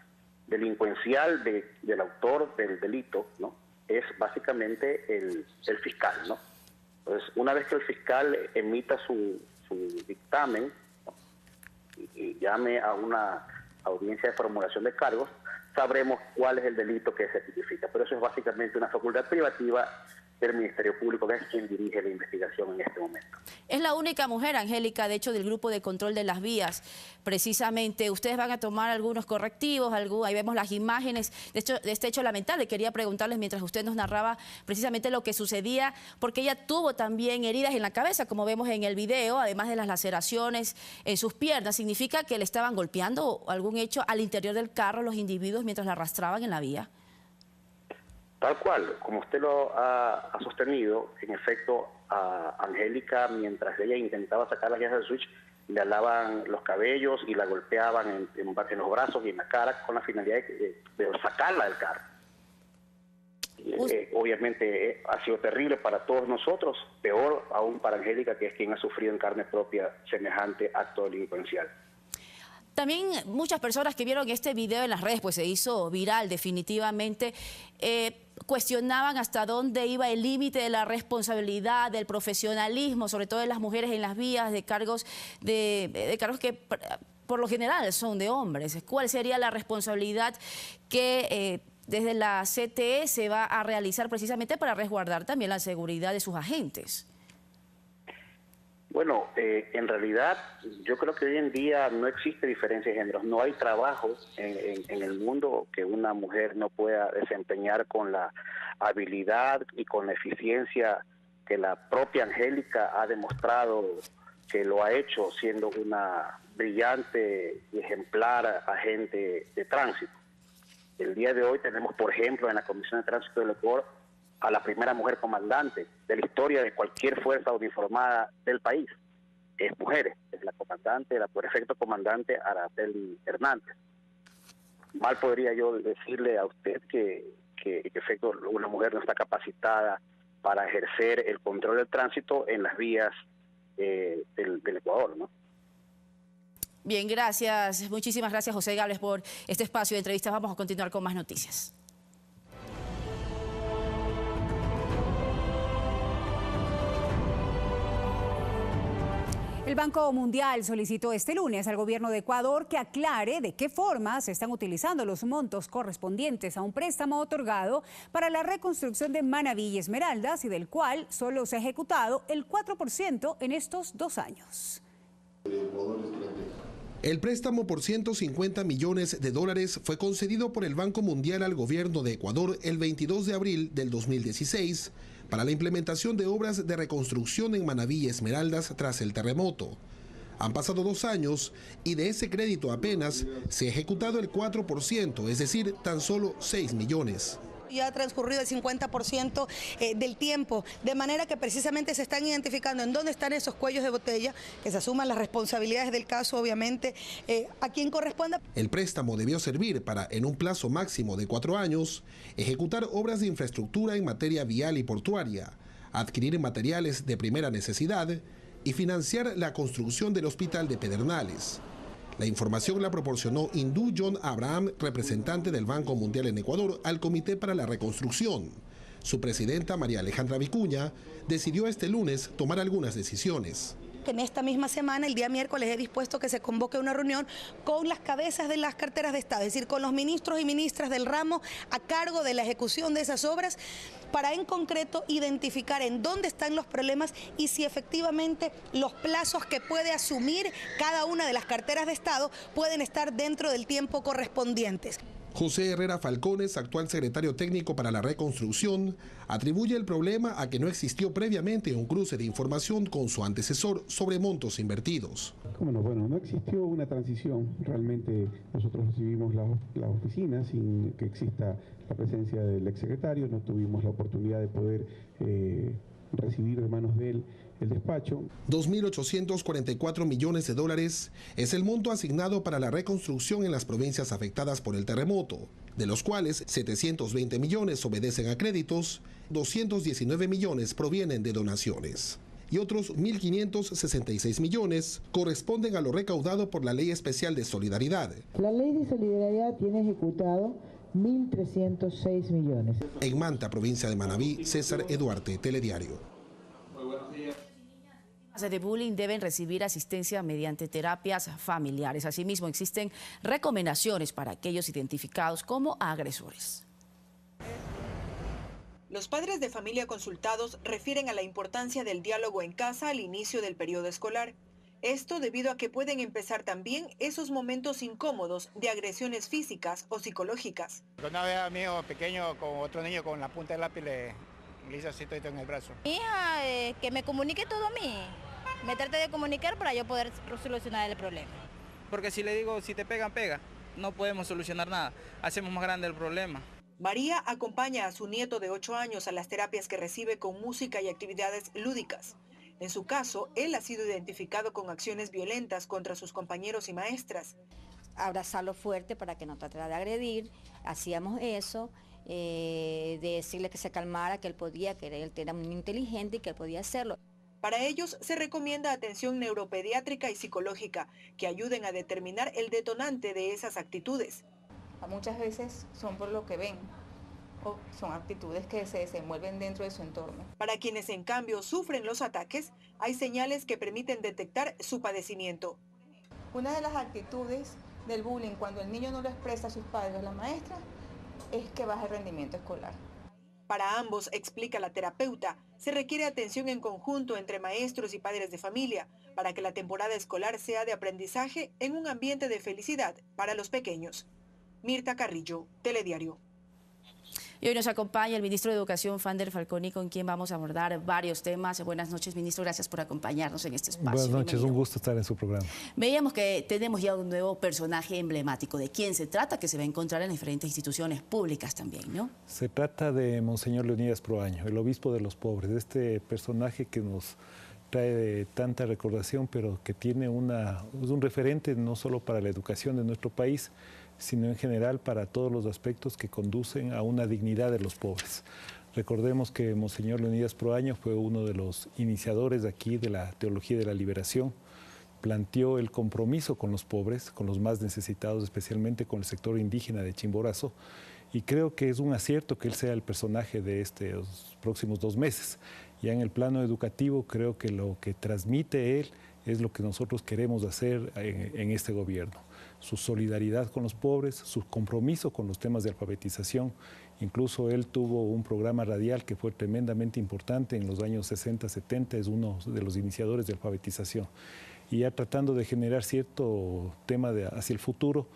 delincuencial del autor del delito, ¿no?, es básicamente el fiscal, ¿no? Entonces, una vez que el fiscal emita su dictamen, ¿no?, y llame a una audiencia de formulación de cargos, sabremos cuál es el delito que se tipifica. Pero eso es básicamente una facultad privativa del Ministerio Público, que es quien dirige la investigación en este momento. Es la única mujer, Angélica, de hecho, del grupo de control de las vías. Precisamente, ustedes van a tomar algunos correctivos, ahí vemos las imágenes de este hecho lamentable. Quería preguntarles, mientras usted nos narraba precisamente lo que sucedía, porque ella tuvo también heridas en la cabeza, como vemos en el video, además de las laceraciones en sus piernas. ¿Significa que le estaban golpeando algún hecho al interior del carro los individuos mientras la arrastraban en la vía? Tal cual, como usted lo ha sostenido, en efecto, a Angélica, mientras ella intentaba sacar las llaves del switch, le alaban los cabellos y la golpeaban en los brazos y en la cara con la finalidad de sacarla del carro. Obviamente ha sido terrible para todos nosotros, peor aún para Angélica, que es quien ha sufrido en carne propia semejante acto delincuencial. También muchas personas que vieron este video en las redes, pues se hizo viral definitivamente, cuestionaban hasta dónde iba el límite de la responsabilidad, del profesionalismo, sobre todo de las mujeres en las vías, de cargos que por lo general son de hombres. ¿Cuál sería la responsabilidad que desde la CTE se va a realizar precisamente para resguardar también la seguridad de sus agentes? Bueno, en realidad yo creo que hoy en día no existe diferencia de géneros. No hay trabajo en el mundo que una mujer no pueda desempeñar con la habilidad y con la eficiencia que la propia Angélica ha demostrado que lo ha hecho, siendo una brillante y ejemplar agente de tránsito. El día de hoy tenemos, por ejemplo, en la Comisión de Tránsito del Ecuador, a la primera mujer comandante de la historia de cualquier fuerza uniformada del país. Es mujer, es la comandante, la perfecto comandante Araceli Hernández. Mal podría yo decirle a usted que en efecto una mujer no está capacitada para ejercer el control del tránsito en las vías del Ecuador, ¿no? Bien, gracias. Muchísimas gracias, José Gables, por este espacio de entrevistas. Vamos a continuar con más noticias. El Banco Mundial solicitó este lunes al gobierno de Ecuador que aclare de qué forma se están utilizando los montos correspondientes a un préstamo otorgado para la reconstrucción de Manabí y Esmeraldas y del cual solo se ha ejecutado el 4% en estos 2 años. El préstamo por $150 millones fue concedido por el Banco Mundial al gobierno de Ecuador el 22 de abril del 2016 para la implementación de obras de reconstrucción en Manabí y Esmeraldas tras el terremoto. Han pasado 2 años y de ese crédito apenas se ha ejecutado el 4%, es decir, tan solo 6 millones. Ya ha transcurrido el 50% del tiempo, de manera que precisamente se están identificando en dónde están esos cuellos de botella, que se asuman las responsabilidades del caso, obviamente, a quien corresponda. El préstamo debió servir para, en un plazo máximo de 4 años, ejecutar obras de infraestructura en materia vial y portuaria, adquirir materiales de primera necesidad y financiar la construcción del hospital de Pedernales. La información la proporcionó Hindú John Abraham, representante del Banco Mundial en Ecuador, al Comité para la Reconstrucción. Su presidenta, María Alejandra Vicuña, decidió este lunes tomar algunas decisiones. En esta misma semana, el día miércoles, he dispuesto que se convoque una reunión con las cabezas de las carteras de Estado, es decir, con los ministros y ministras del ramo a cargo de la ejecución de esas obras, para en concreto identificar en dónde están los problemas y si efectivamente los plazos que puede asumir cada una de las carteras de Estado pueden estar dentro del tiempo correspondientes. José Herrera Falcones, actual secretario técnico para la reconstrucción, atribuye el problema a que no existió previamente un cruce de información con su antecesor sobre montos invertidos. Bueno, no existió una transición. Realmente nosotros recibimos la oficina sin que exista la presencia del exsecretario. No tuvimos la oportunidad de poder recibir de manos de él el despacho. 2.844 millones de dólares es el monto asignado para la reconstrucción en las provincias afectadas por el terremoto, de los cuales 720 millones obedecen a créditos, 219 millones provienen de donaciones y otros 1.566 millones corresponden a lo recaudado por la Ley Especial de Solidaridad. La Ley de Solidaridad tiene ejecutado 1.306 millones. En Manta, provincia de Manabí, César Eduarte, Telediario. De bullying deben recibir asistencia mediante terapias familiares. Asimismo, existen recomendaciones para aquellos identificados como agresores. Los padres de familia consultados refieren a la importancia del diálogo en casa al inicio del periodo escolar. Esto debido a que pueden empezar también esos momentos incómodos de agresiones físicas o psicológicas. Una vez a mi hijo pequeño con otro niño con la punta del lápiz le hice así todo en el brazo. Mi hija, que me comunique todo a mí, me trate de comunicar para yo poder solucionar el problema. Porque si le digo, si te pegan, pega, no podemos solucionar nada, hacemos más grande el problema. María acompaña a su nieto de 8 años a las terapias que recibe con música y actividades lúdicas. En su caso, él ha sido identificado con acciones violentas contra sus compañeros y maestras. Abrazarlo fuerte para que no tratara de agredir, hacíamos eso, de decirle que se calmara, que él podía, que él era muy inteligente y que él podía hacerlo. Para ellos se recomienda atención neuropediátrica y psicológica que ayuden a determinar el detonante de esas actitudes. Muchas veces son por lo que ven o son actitudes que se desenvuelven dentro de su entorno. Para quienes en cambio sufren los ataques, hay señales que permiten detectar su padecimiento. Una de las actitudes del bullying cuando el niño no lo expresa a sus padres o a la maestra es que baja el rendimiento escolar. Para ambos, explica la terapeuta, se requiere atención en conjunto entre maestros y padres de familia para que la temporada escolar sea de aprendizaje en un ambiente de felicidad para los pequeños. Mirta Carrillo, Telediario. Y hoy nos acompaña el ministro de Educación, Fander Falconi, con quien vamos a abordar varios temas. Buenas noches, ministro. Gracias por acompañarnos en este espacio. Buenas noches, un gusto estar en su programa. Veíamos que tenemos ya un nuevo personaje emblemático. ¿De quién se trata? Que se va a encontrar en diferentes instituciones públicas también, ¿no? Se trata de Monseñor Leonidas Proaño, el obispo de los pobres. Este personaje que nos trae tanta recordación, pero que tiene un referente no solo para la educación de nuestro país, sino en general para todos los aspectos que conducen a una dignidad de los pobres. Recordemos que Monseñor Leonidas Proaño fue uno de los iniciadores aquí de la teología de la liberación, planteó el compromiso con los pobres, con los más necesitados, especialmente con el sector indígena de Chimborazo, y creo que es un acierto que él sea el personaje de estos próximos 2 meses. Ya en el plano educativo creo que lo que transmite él es lo que nosotros queremos hacer en este gobierno. Su solidaridad con los pobres, su compromiso con los temas de alfabetización. Incluso él tuvo un programa radial que fue tremendamente importante en los años 60, 70, es uno de los iniciadores de alfabetización. Y ya tratando de generar cierto tema hacia el futuro,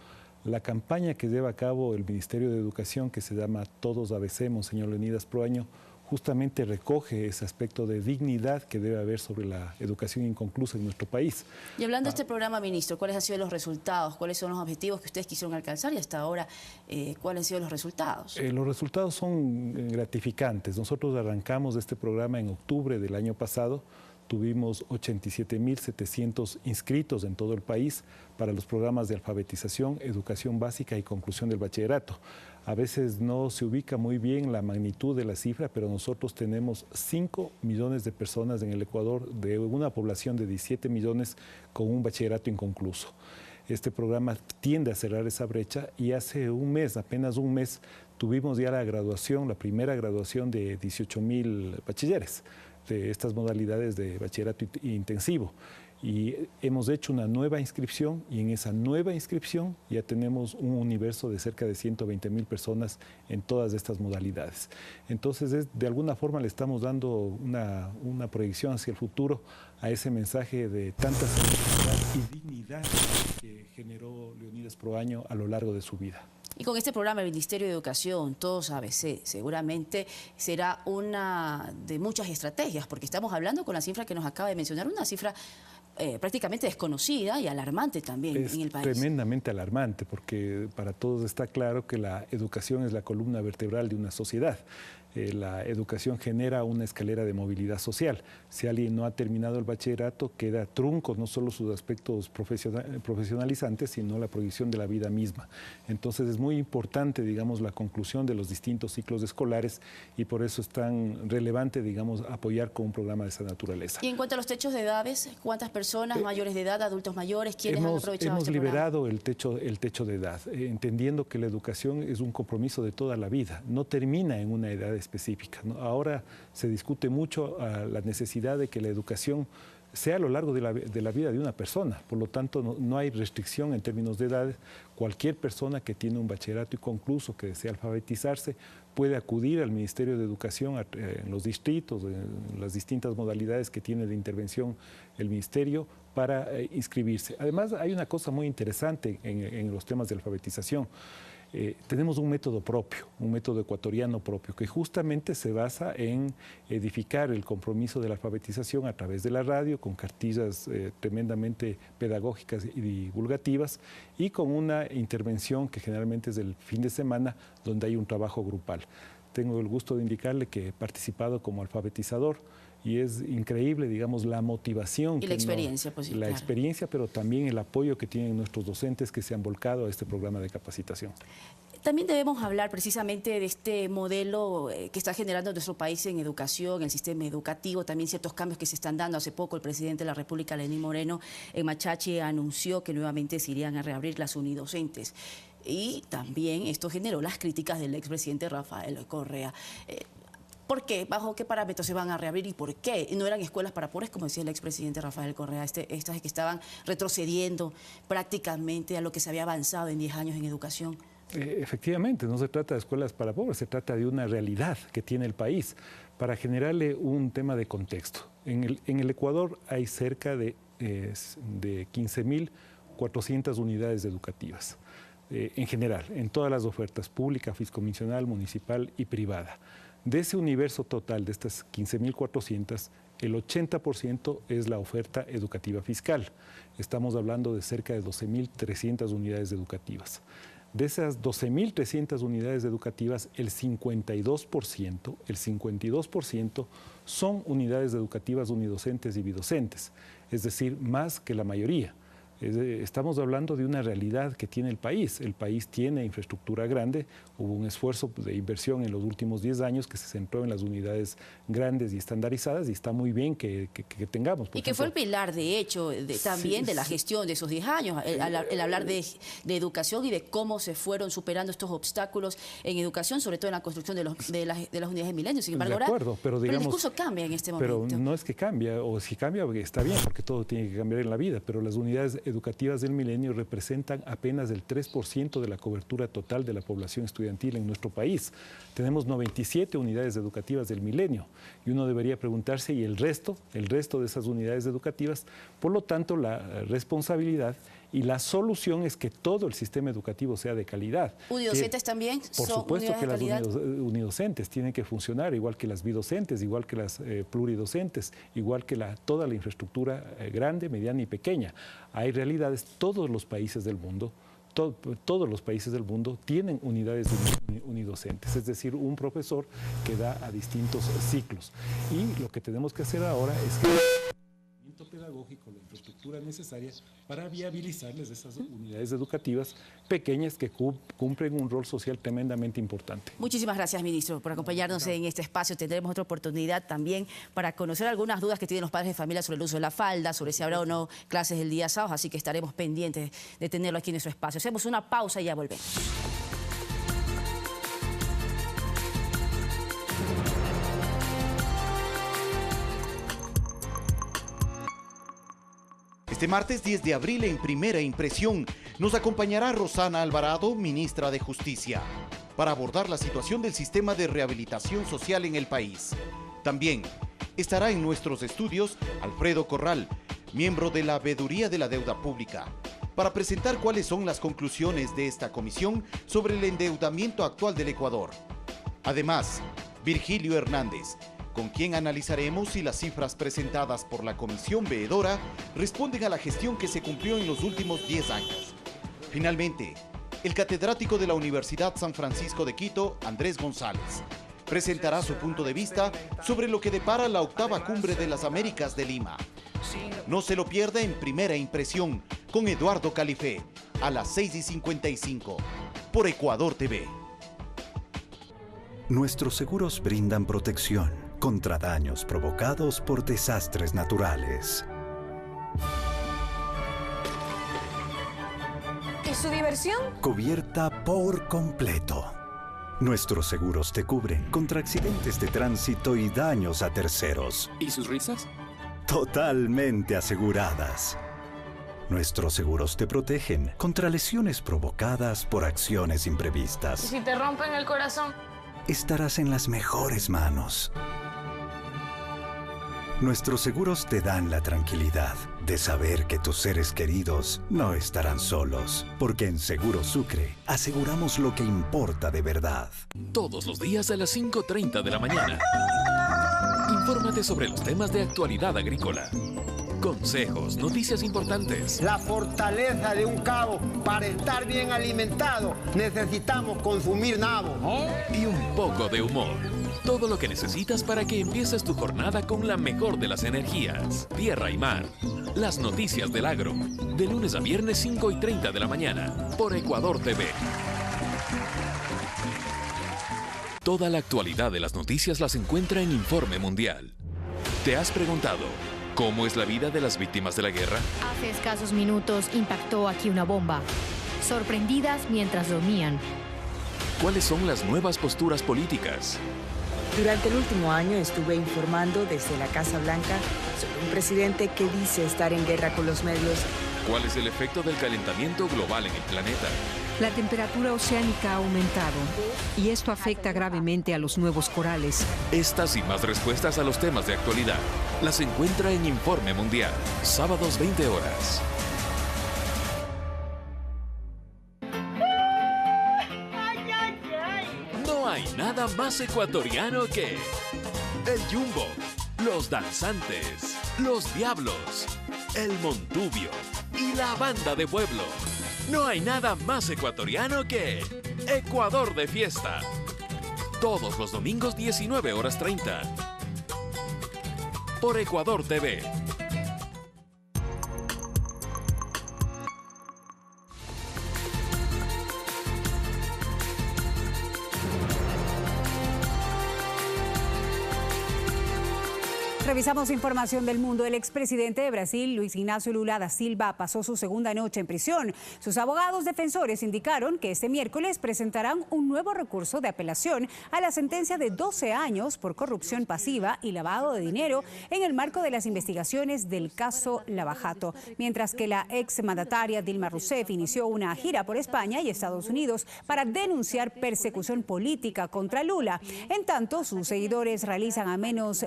la campaña que lleva a cabo el Ministerio de Educación, que se llama Todos ABC, Monseñor Leonidas Proaño, justamente recoge ese aspecto de dignidad que debe haber sobre la educación inconclusa en nuestro país. Y hablando de este programa, ministro, ¿cuáles han sido los resultados? ¿Cuáles son los objetivos que ustedes quisieron alcanzar? Y hasta ahora, ¿cuáles han sido los resultados? Los resultados son gratificantes. Nosotros arrancamos este programa en octubre del año pasado. Tuvimos 87.700 inscritos en todo el país para los programas de alfabetización, educación básica y conclusión del bachillerato. A veces no se ubica muy bien la magnitud de la cifra, pero nosotros tenemos 5 millones de personas en el Ecuador, de una población de 17 millones con un bachillerato inconcluso. Este programa tiende a cerrar esa brecha y hace un mes, apenas un mes, tuvimos ya la graduación, la primera graduación de 18.000 bachilleres de estas modalidades de bachillerato intensivo. Y hemos hecho una nueva inscripción y en esa nueva inscripción ya tenemos un universo de cerca de 120.000 personas en todas estas modalidades. Entonces, de alguna forma le estamos dando una proyección hacia el futuro a ese mensaje de tanta solidaridad y dignidad que generó Leonidas Proaño a lo largo de su vida. Y con este programa, el Ministerio de Educación, Todos ABC, seguramente será una de muchas estrategias, porque estamos hablando con la cifra que nos acaba de mencionar, una cifra prácticamente desconocida y alarmante también en el país. Es tremendamente alarmante, porque para todos está claro que la educación es la columna vertebral de una sociedad. La educación genera una escalera de movilidad social. Si alguien no ha terminado el bachillerato, queda trunco no solo sus aspectos profesionalizantes, sino la proyección de la vida misma. Entonces es muy importante, digamos, la conclusión de los distintos ciclos escolares y por eso es tan relevante, digamos, apoyar con un programa de esa naturaleza. Y en cuanto a los techos de edades, ¿cuántas personas mayores de edad, adultos mayores, quiénes han aprovechado hemos este liberado el techo de edad, entendiendo que la educación es un compromiso de toda la vida, no termina en una edad específica, ¿no? Ahora se discute mucho la necesidad de que la educación sea a lo largo de la vida de una persona, por lo tanto no hay restricción en términos de edad. Cualquier persona que tiene un bachillerato inconcluso, que desea alfabetizarse, puede acudir al Ministerio de Educación en los distritos, en las distintas modalidades que tiene de intervención el Ministerio para inscribirse. Además, hay una cosa muy interesante en los temas de alfabetización. Tenemos un método propio, un método ecuatoriano propio, que justamente se basa en edificar el compromiso de la alfabetización a través de la radio, con cartillas tremendamente pedagógicas y divulgativas, y con una intervención que generalmente es del fin de semana, donde hay un trabajo grupal. Tengo el gusto de indicarle que he participado como alfabetizador, y es increíble, digamos, la motivación. Y la experiencia, pues sí, la experiencia, pero también el apoyo que tienen nuestros docentes que se han volcado a este programa de capacitación. También debemos hablar precisamente de este modelo que está generando nuestro país en educación, en el sistema educativo, también ciertos cambios que se están dando. Hace poco el presidente de la República, Lenín Moreno, en Machachi anunció que nuevamente se irían a reabrir las unidocentes. Y también esto generó las críticas del expresidente Rafael Correa. ¿Por qué? ¿Bajo qué parámetros se van a reabrir y por qué? No eran escuelas para pobres, como decía el expresidente Rafael Correa, estas que estaban retrocediendo prácticamente a lo que se había avanzado en 10 años en educación. Efectivamente, no se trata de escuelas para pobres, se trata de una realidad que tiene el país. Para generarle un tema de contexto, en el Ecuador hay cerca de 15.400 unidades educativas, en general, en todas las ofertas, pública, fiscomisional, municipal y privada. De ese universo total, de estas 15.400, el 80% es la oferta educativa fiscal. Estamos hablando de cerca de 12.300 unidades educativas. De esas 12.300 unidades educativas, el 52% son unidades educativas unidocentes y bidocentes, es decir, más que la mayoría. Estamos hablando de una realidad que tiene el país. El país tiene infraestructura grande, hubo un esfuerzo de inversión en los últimos 10 años que se centró en las unidades grandes y estandarizadas y está muy bien que tengamos. Y que fue el pilar, de hecho, también de la gestión de esos 10 años, el hablar de educación y de cómo se fueron superando estos obstáculos en educación, sobre todo en la construcción de las unidades de milenio. Sin embargo, de acuerdo, pero digamos, el discurso cambia en este momento. Pero no es que cambia, o si cambia está bien, porque todo tiene que cambiar en la vida, pero las unidades educativas del milenio representan apenas el 3% de la cobertura total de la población estudiantil en nuestro país. Tenemos 97 unidades educativas del milenio y uno debería preguntarse, ¿y el resto de esas unidades educativas? Por lo tanto, la responsabilidad y la solución es que todo el sistema educativo sea de calidad. ¿Unidocentes también son unidades de calidad? Por supuesto que las unidocentes tienen que funcionar, igual que las bidocentes, igual que las pluridocentes, igual que toda la infraestructura grande, mediana y pequeña. Hay realidades, todos los países del mundo tienen unidades unidocentes, es decir, un profesor que da a distintos ciclos. Y lo que tenemos que hacer ahora es que pedagógico, la infraestructura necesaria para viabilizarles esas unidades educativas pequeñas que cumplen un rol social tremendamente importante. Muchísimas gracias, ministro, por acompañarnos en este espacio. Tendremos otra oportunidad también para conocer algunas dudas que tienen los padres de familia sobre el uso de la falda, sobre si habrá o no clases el día sábado, así que estaremos pendientes de tenerlo aquí en nuestro espacio. Hacemos una pausa y ya volvemos. Este martes 10 de abril, en Primera Impresión, nos acompañará Rosana Alvarado, ministra de Justicia, para abordar la situación del sistema de rehabilitación social en el país. También estará en nuestros estudios Alfredo Corral, miembro de la Veeduría de la Deuda Pública, para presentar cuáles son las conclusiones de esta comisión sobre el endeudamiento actual del Ecuador. Además, Virgilio Hernández, con quien analizaremos si las cifras presentadas por la Comisión Veedora responden a la gestión que se cumplió en los últimos 10 años. Finalmente, el catedrático de la Universidad San Francisco de Quito, Andrés González, presentará su punto de vista sobre lo que depara la 8ª Cumbre de las Américas de Lima. No se lo pierda en Primera Impresión con Eduardo Califé a las 6:55 por Ecuador TV. Nuestros seguros brindan protección contra daños provocados por desastres naturales. ¿Y su diversión? Cubierta por completo. Nuestros seguros te cubren contra accidentes de tránsito y daños a terceros. ¿Y sus risas? Totalmente aseguradas. Nuestros seguros te protegen contra lesiones provocadas por acciones imprevistas. ¿Y si te rompen el corazón? Estarás en las mejores manos. Nuestros seguros te dan la tranquilidad de saber que tus seres queridos no estarán solos, porque en Seguros Sucre aseguramos lo que importa de verdad. Todos los días a las 5:30 de la mañana. Infórmate sobre los temas de actualidad agrícola. Consejos, noticias importantes. La fortaleza de un cabo. Para estar bien alimentado necesitamos consumir nabo. Y un poco de humor. Todo lo que necesitas para que empieces tu jornada con la mejor de las energías. Tierra y mar. Las noticias del agro. De lunes a viernes 5:30 de la mañana. Por Ecuador TV. Toda la actualidad de las noticias las encuentra en Informe Mundial. ¿Te has preguntado cómo es la vida de las víctimas de la guerra? Hace escasos minutos impactó aquí una bomba. Sorprendidas mientras dormían. ¿Cuáles son las nuevas posturas políticas? Durante el último año estuve informando desde la Casa Blanca sobre un presidente que dice estar en guerra con los medios. ¿Cuál es el efecto del calentamiento global en el planeta? La temperatura oceánica ha aumentado y esto afecta gravemente a los nuevos corales. Estas y más respuestas a los temas de actualidad las encuentra en Informe Mundial, sábados 20 horas. No hay nada más ecuatoriano que el Jumbo, los danzantes, los diablos, el Montubio y la banda de pueblo. No hay nada más ecuatoriano que Ecuador de Fiesta. Todos los domingos 19:30. Por Ecuador TV. Revisamos información del mundo. El expresidente de Brasil, Luis Ignacio Lula da Silva, pasó su segunda noche en prisión. Sus abogados defensores indicaron que este miércoles presentarán un nuevo recurso de apelación a la sentencia de 12 años por corrupción pasiva y lavado de dinero en el marco de las investigaciones del caso Lava Jato. Mientras que la exmandataria Dilma Rousseff inició una gira por España y Estados Unidos para denunciar persecución política contra Lula. En tanto, sus seguidores realizan a menos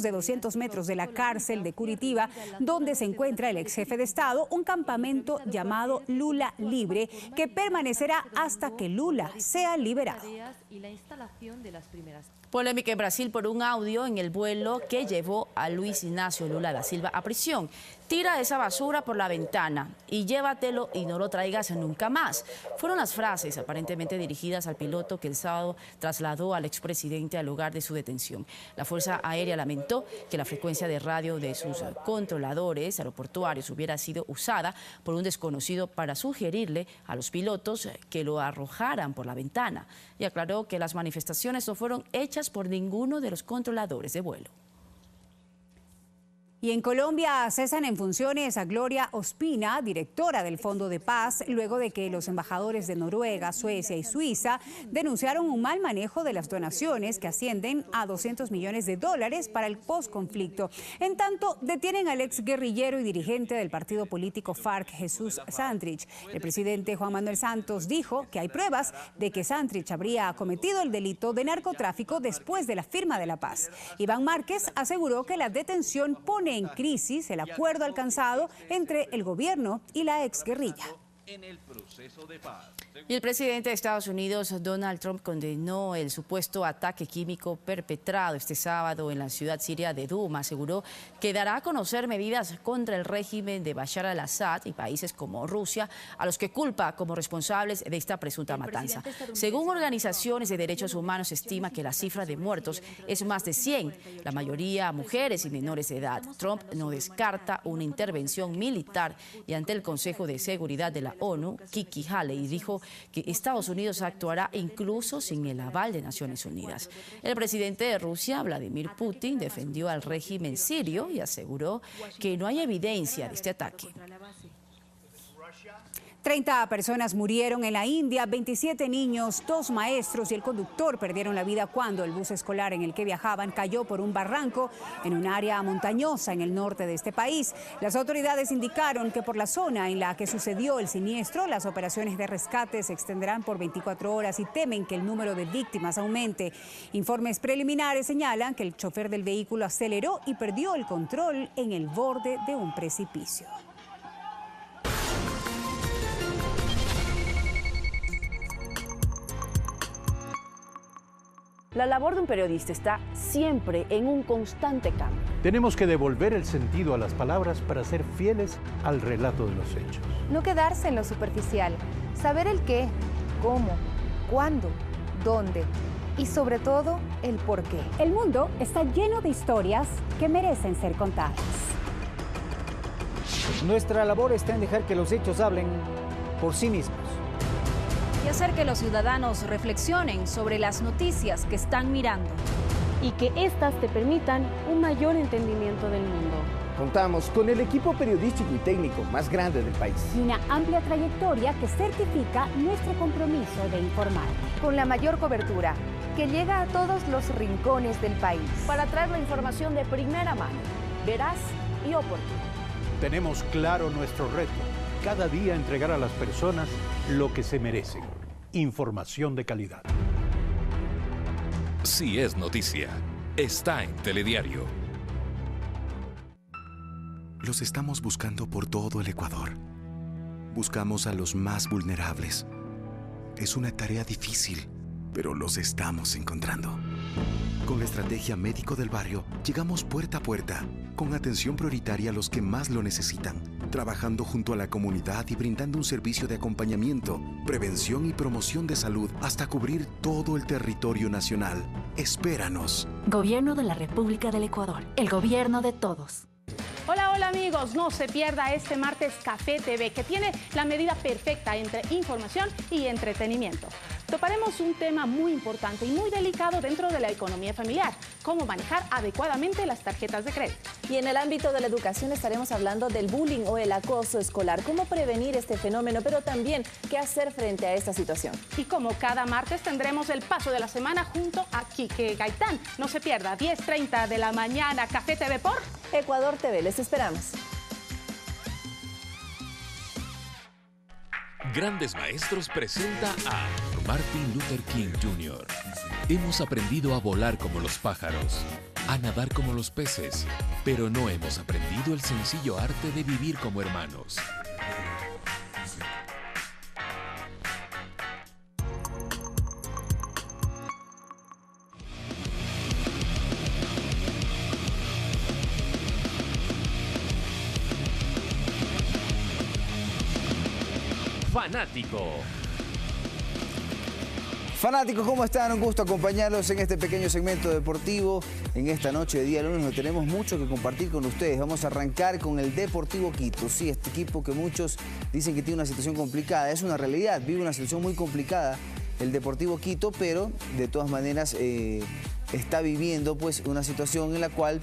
de 200 metros de la cárcel de Curitiba, donde se encuentra el ex jefe de Estado, un campamento llamado Lula Libre, que permanecerá hasta que Lula sea liberado. Polémica en Brasil por un audio en el vuelo que llevó a Luis Ignacio Lula da Silva a prisión. Tira esa basura por la ventana y llévatelo y no lo traigas nunca más. Fueron las frases aparentemente dirigidas al piloto que el sábado trasladó al expresidente al lugar de su detención. La Fuerza Aérea lamentó que la frecuencia de radio de sus controladores aeroportuarios hubiera sido usada por un desconocido para sugerirle a los pilotos que lo arrojaran por la ventana, y aclaró que las manifestaciones no fueron hechas por ninguno de los controladores de vuelo. Y en Colombia cesan en funciones a Gloria Ospina, directora del Fondo de Paz, luego de que los embajadores de Noruega, Suecia y Suiza denunciaron un mal manejo de las donaciones que ascienden a $200 millones para el posconflicto. En tanto, detienen al ex guerrillero y dirigente del partido político FARC, Jesús Santrich. El presidente Juan Manuel Santos dijo que hay pruebas de que Santrich habría cometido el delito de narcotráfico después de la firma de la paz. Iván Márquez aseguró que la detención pone en crisis el acuerdo alcanzado entre el gobierno y la exguerrilla. en el proceso de paz. Y el presidente de Estados Unidos, Donald Trump, condenó el supuesto ataque químico perpetrado este sábado en la ciudad siria de Douma. Aseguró que dará a conocer medidas contra el régimen de Bashar al-Assad y países como Rusia, a los que culpa como responsables de esta presunta matanza. Según organizaciones de derechos humanos, se estima que la cifra de muertos es más de 100, la mayoría mujeres y menores de edad. Trump no descarta una intervención militar y ante el Consejo de Seguridad de la ONU, Nikki Haley dijo que Estados Unidos actuará incluso sin el aval de Naciones Unidas. El presidente de Rusia, Vladimir Putin, defendió al régimen sirio y aseguró que no hay evidencia de este ataque. 30 personas murieron en la India, 27 niños, 2 maestros y el conductor perdieron la vida cuando el bus escolar en el que viajaban cayó por un barranco en un área montañosa en el norte de este país. Las autoridades indicaron que por la zona en la que sucedió el siniestro, las operaciones de rescate se extenderán por 24 horas y temen que el número de víctimas aumente. Informes preliminares señalan que el chofer del vehículo aceleró y perdió el control en el borde de un precipicio. La labor de un periodista está siempre en un constante cambio. Tenemos que devolver el sentido a las palabras para ser fieles al relato de los hechos. No quedarse en lo superficial, saber el qué, cómo, cuándo, dónde y sobre todo el por qué. El mundo está lleno de historias que merecen ser contadas. Nuestra labor está en dejar que los hechos hablen por sí mismos. Y hacer que los ciudadanos reflexionen sobre las noticias que están mirando. Y que éstas te permitan un mayor entendimiento del mundo. Contamos con el equipo periodístico y técnico más grande del país. Y una amplia trayectoria que certifica nuestro compromiso de informar. Con la mayor cobertura, que llega a todos los rincones del país. Para traer la información de primera mano, veraz y oportuna. Tenemos claro nuestro reto. Cada día entregar a las personas lo que se merecen. Información de calidad. Si es noticia, está en Telediario. Los estamos buscando por todo el Ecuador. Buscamos a los más vulnerables. Es una tarea difícil, pero los estamos encontrando. Con la estrategia Médico del Barrio, llegamos puerta a puerta, con atención prioritaria a los que más lo necesitan, trabajando junto a la comunidad y brindando un servicio de acompañamiento, prevención y promoción de salud hasta cubrir todo el territorio nacional. Espéranos. Gobierno de la República del Ecuador, el gobierno de todos. Hola, hola amigos, no se pierda este martes Café TV, que tiene la medida perfecta entre información y entretenimiento. Toparemos un tema muy importante y muy delicado dentro de la economía familiar, cómo manejar adecuadamente las tarjetas de crédito. Y en el ámbito de la educación estaremos hablando del bullying o el acoso escolar, cómo prevenir este fenómeno, pero también qué hacer frente a esta situación. Y como cada martes tendremos el paso de la semana junto a Quique Gaitán. No se pierda, 10:30 de la mañana, Café TV por Ecuador TV. Les esperamos. Grandes Maestros presenta a Martin Luther King Jr. Hemos aprendido a volar como los pájaros, a nadar como los peces, pero no hemos aprendido el sencillo arte de vivir como hermanos. Fanáticos, ¿cómo están? Un gusto acompañarlos en este pequeño segmento deportivo. En esta noche de día lunes no tenemos mucho que compartir con ustedes. Vamos a arrancar con el Deportivo Quito. Sí, este equipo que muchos dicen que tiene una situación complicada. Es una realidad, vive una situación muy complicada el Deportivo Quito, pero de todas maneras está viviendo pues una situación en la cual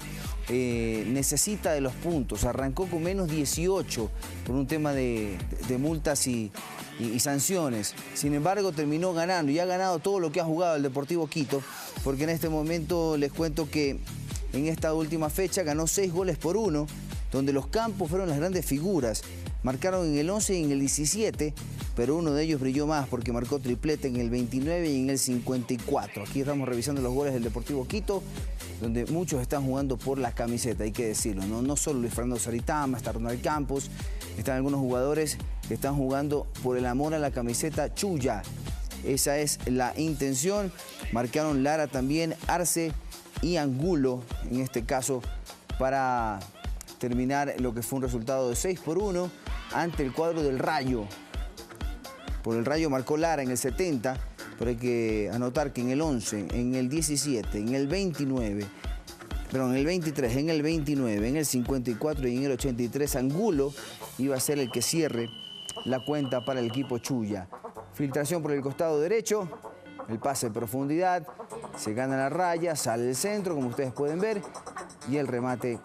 necesita de los puntos. Arrancó con menos 18 por un tema de multas y sanciones. Sin embargo, terminó ganando y ha ganado todo lo que ha jugado el Deportivo Quito, porque en este momento les cuento que en esta última fecha ganó 6-1, donde los campos fueron las grandes figuras. Marcaron en el 11 y en el 17, pero uno de ellos brilló más porque marcó triplete en el 29 y en el 54. Aquí estamos revisando los goles del Deportivo Quito, donde muchos están jugando por la camiseta, hay que decirlo, no solo Luis Fernando Saritama, está Ronald Campos, están algunos jugadores que están jugando por el amor a la camiseta Chuya. Esa es la intención. Marcaron Lara también, Arce y Angulo, en este caso, para terminar lo que fue un resultado de 6-1 ante el cuadro del Rayo. Por el Rayo marcó Lara en el 70, pero hay que anotar que en el 11, en el 17, en el 29, perdón, en el 23, en el 29, en el 54 y en el 83, Angulo iba a ser el que cierre la cuenta para el equipo Chuya. Filtración por el costado derecho, el pase de profundidad, se gana la raya, sale el centro, como ustedes pueden ver, y el remate,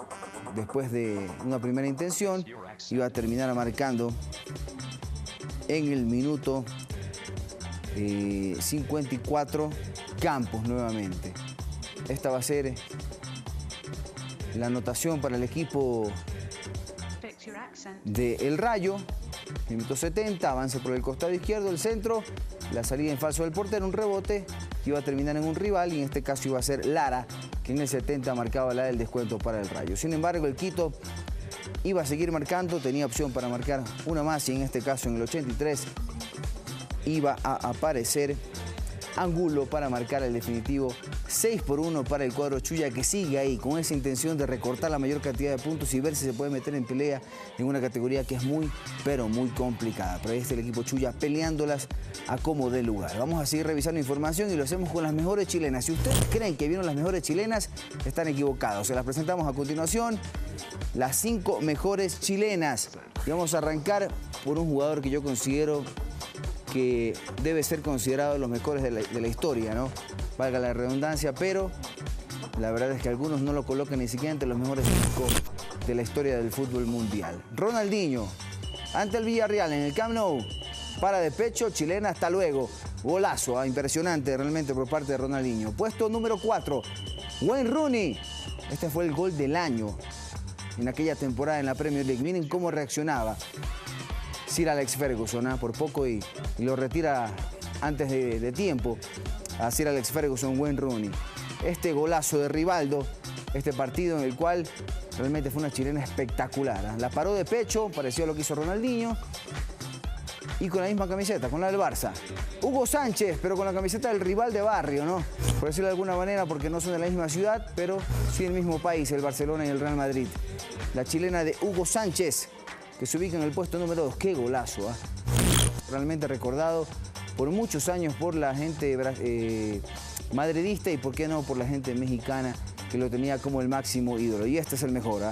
después de una primera intención, iba a terminar marcando en el minuto 54 Campos nuevamente. Esta va a ser la anotación para el equipo de El Rayo. Minuto 70, avance por el costado izquierdo, el centro, la salida en falso del portero, un rebote que iba a terminar en un rival, y en este caso iba a ser Lara, que en el 70 marcaba la del descuento para el Rayo. Sin embargo, el Quito iba a seguir marcando, tenía opción para marcar una más, y en este caso en el 83 iba a aparecer Angulo para marcar el definitivo 6-1 para el cuadro Chuya, que sigue ahí con esa intención de recortar la mayor cantidad de puntos y ver si se puede meter en pelea en una categoría que es muy, pero muy complicada. Pero ahí está el equipo Chuya peleándolas a como dé lugar. Vamos a seguir revisando información y lo hacemos con las mejores chilenas. Si ustedes creen que vieron las mejores chilenas, están equivocados. Se las presentamos a continuación, las 5 mejores chilenas. Y vamos a arrancar por un jugador que yo considero que debe ser considerado de los mejores de la historia, ¿no? Valga la redundancia, pero la verdad es que algunos no lo colocan ni siquiera entre los mejores 5 de la historia del fútbol mundial. Ronaldinho, ante el Villarreal en el Camp Nou, para de pecho, chilena, hasta luego. Golazo, impresionante realmente por parte de Ronaldinho. Puesto número 4, Wayne Rooney. Este fue el gol del año en aquella temporada en la Premier League. Miren cómo reaccionaba Sir Alex Ferguson, por poco y lo retira antes de tiempo a Sir Alex Ferguson, Wayne Rooney. Este golazo de Rivaldo, este partido en el cual realmente fue una chilena espectacular. La paró de pecho, pareció a lo que hizo Ronaldinho, y con la misma camiseta, con la del Barça. Hugo Sánchez, pero con la camiseta del rival de barrio, ¿no? Por decirlo de alguna manera, porque no son de la misma ciudad, pero sí del mismo país, el Barcelona y el Real Madrid. La chilena de Hugo Sánchez, que se ubica en el puesto número 2. ¡Qué golazo! Realmente recordado por muchos años por la gente madridista y, por qué no, por la gente mexicana, que lo tenía como el máximo ídolo. Y este es el mejor,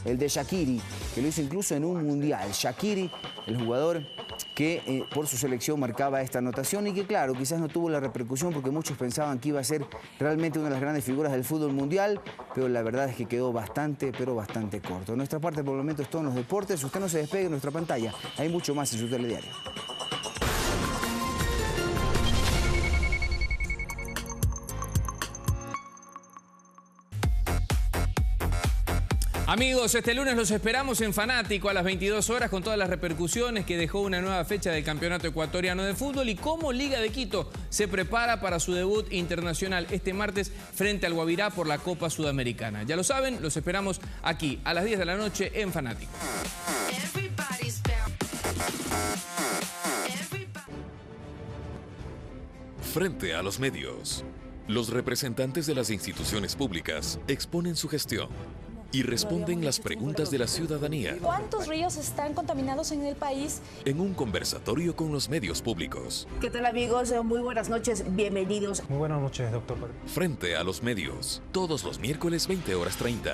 el de Shaqiri, que lo hizo incluso en un mundial. Shaqiri, el jugador que por su selección marcaba esta anotación y que, claro, quizás no tuvo la repercusión porque muchos pensaban que iba a ser realmente una de las grandes figuras del fútbol mundial, pero la verdad es que quedó bastante, pero bastante corto. Nuestra parte por el momento es todo en los deportes. Usted no se despegue de nuestra pantalla. Hay mucho más en su telediario. Amigos, este lunes los esperamos en Fanático a las 22 horas con todas las repercusiones que dejó una nueva fecha del Campeonato Ecuatoriano de Fútbol y cómo Liga de Quito se prepara para su debut internacional este martes frente al Guavirá por la Copa Sudamericana. Ya lo saben, los esperamos aquí a las 10 de la noche en Fanático. Frente a los medios, los representantes de las instituciones públicas exponen su gestión y responden las preguntas de la ciudadanía. ¿Cuántos ríos están contaminados en el país? En un conversatorio con los medios públicos. ¿Qué tal, amigos? Muy buenas noches, bienvenidos. Muy buenas noches, doctor. Frente a los medios, todos los miércoles 20:30.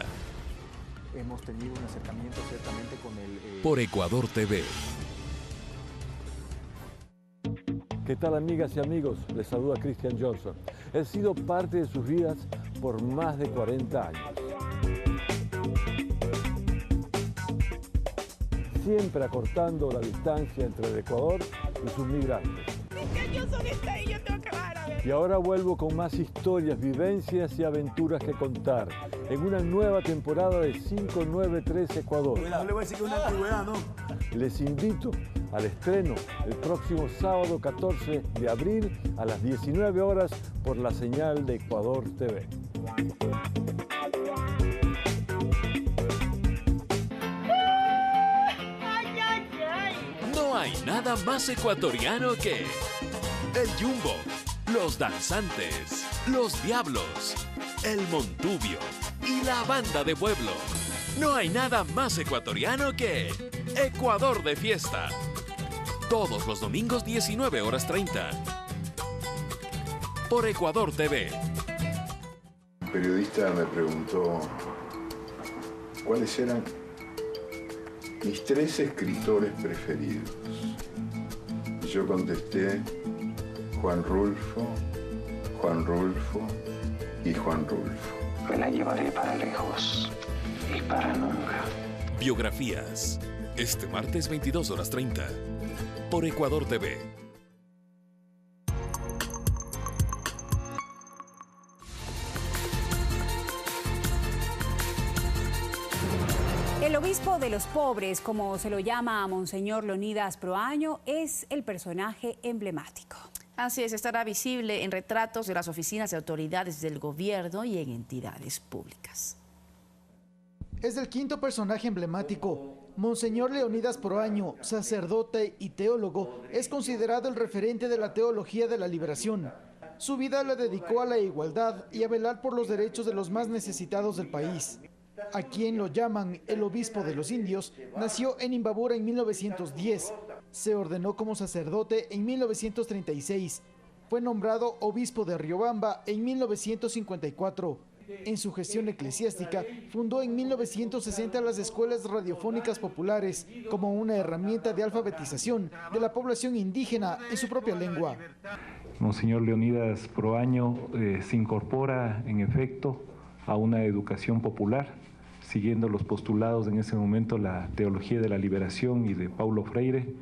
Hemos tenido un acercamiento ciertamente con el... Por Ecuador TV. ¿Qué tal, amigas y amigos? Les saluda Christian Johnson. He sido parte de sus vidas por más de 40 años. Siempre acortando la distancia entre el Ecuador y sus migrantes. Y ahora vuelvo con más historias, vivencias y aventuras que contar en una nueva temporada de 593 Ecuador. No le voy a decir que es una antigüedad, ¿no? Les invito al estreno el próximo sábado 14 de abril a las 19 horas por la señal de Ecuador TV. hay nada más ecuatoriano que el Jumbo, los Danzantes, los Diablos, el Montubio y la Banda de Pueblo. No hay nada más ecuatoriano que Ecuador de Fiesta. Todos los domingos 19:30. Por Ecuador TV. Un periodista me preguntó cuáles eran mis 3 escritores preferidos. Y yo contesté Juan Rulfo y Juan Rulfo. Me la llevaré para lejos y para nunca. Biografías. Este martes 22:30. Por Ecuador TV. El obispo de los pobres, como se lo llama a Monseñor Leonidas Proaño, es el personaje emblemático. Así es, estará visible en retratos de las oficinas de autoridades del gobierno y en entidades públicas. Es el quinto personaje emblemático. Monseñor Leonidas Proaño, sacerdote y teólogo, es considerado el referente de la teología de la liberación. Su vida la dedicó a la igualdad y a velar por los derechos de los más necesitados del país. A quien lo llaman el obispo de los indios, nació en Imbabura en 1910. Se ordenó como sacerdote en 1936. Fue nombrado obispo de Riobamba en 1954. En su gestión eclesiástica, fundó en 1960 las escuelas radiofónicas populares como una herramienta de alfabetización de la población indígena en su propia lengua. Monseñor Leonidas Proaño se incorpora, en efecto, a una educación popular, siguiendo los postulados en ese momento la teología de la liberación y de Paulo Freire,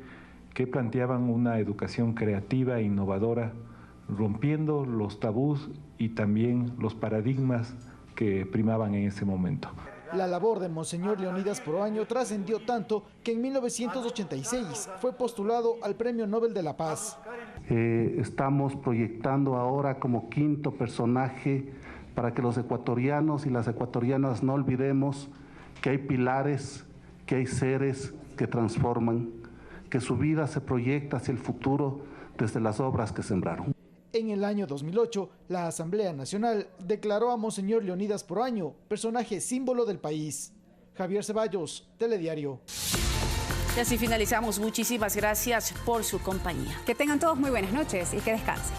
que planteaban una educación creativa e innovadora, rompiendo los tabús y también los paradigmas que primaban en ese momento. La labor de Monseñor Leonidas Proaño trascendió tanto que en 1986 fue postulado al Premio Nobel de la Paz. Estamos proyectando ahora como quinto personaje para que los ecuatorianos y las ecuatorianas no olvidemos que hay pilares, que hay seres que transforman, que su vida se proyecta hacia el futuro desde las obras que sembraron. En el año 2008, la Asamblea Nacional declaró a Monseñor Leonidas Proaño personaje símbolo del país. Javier Ceballos, Telediario. Y así finalizamos. Muchísimas gracias por su compañía. Que tengan todos muy buenas noches y que descansen.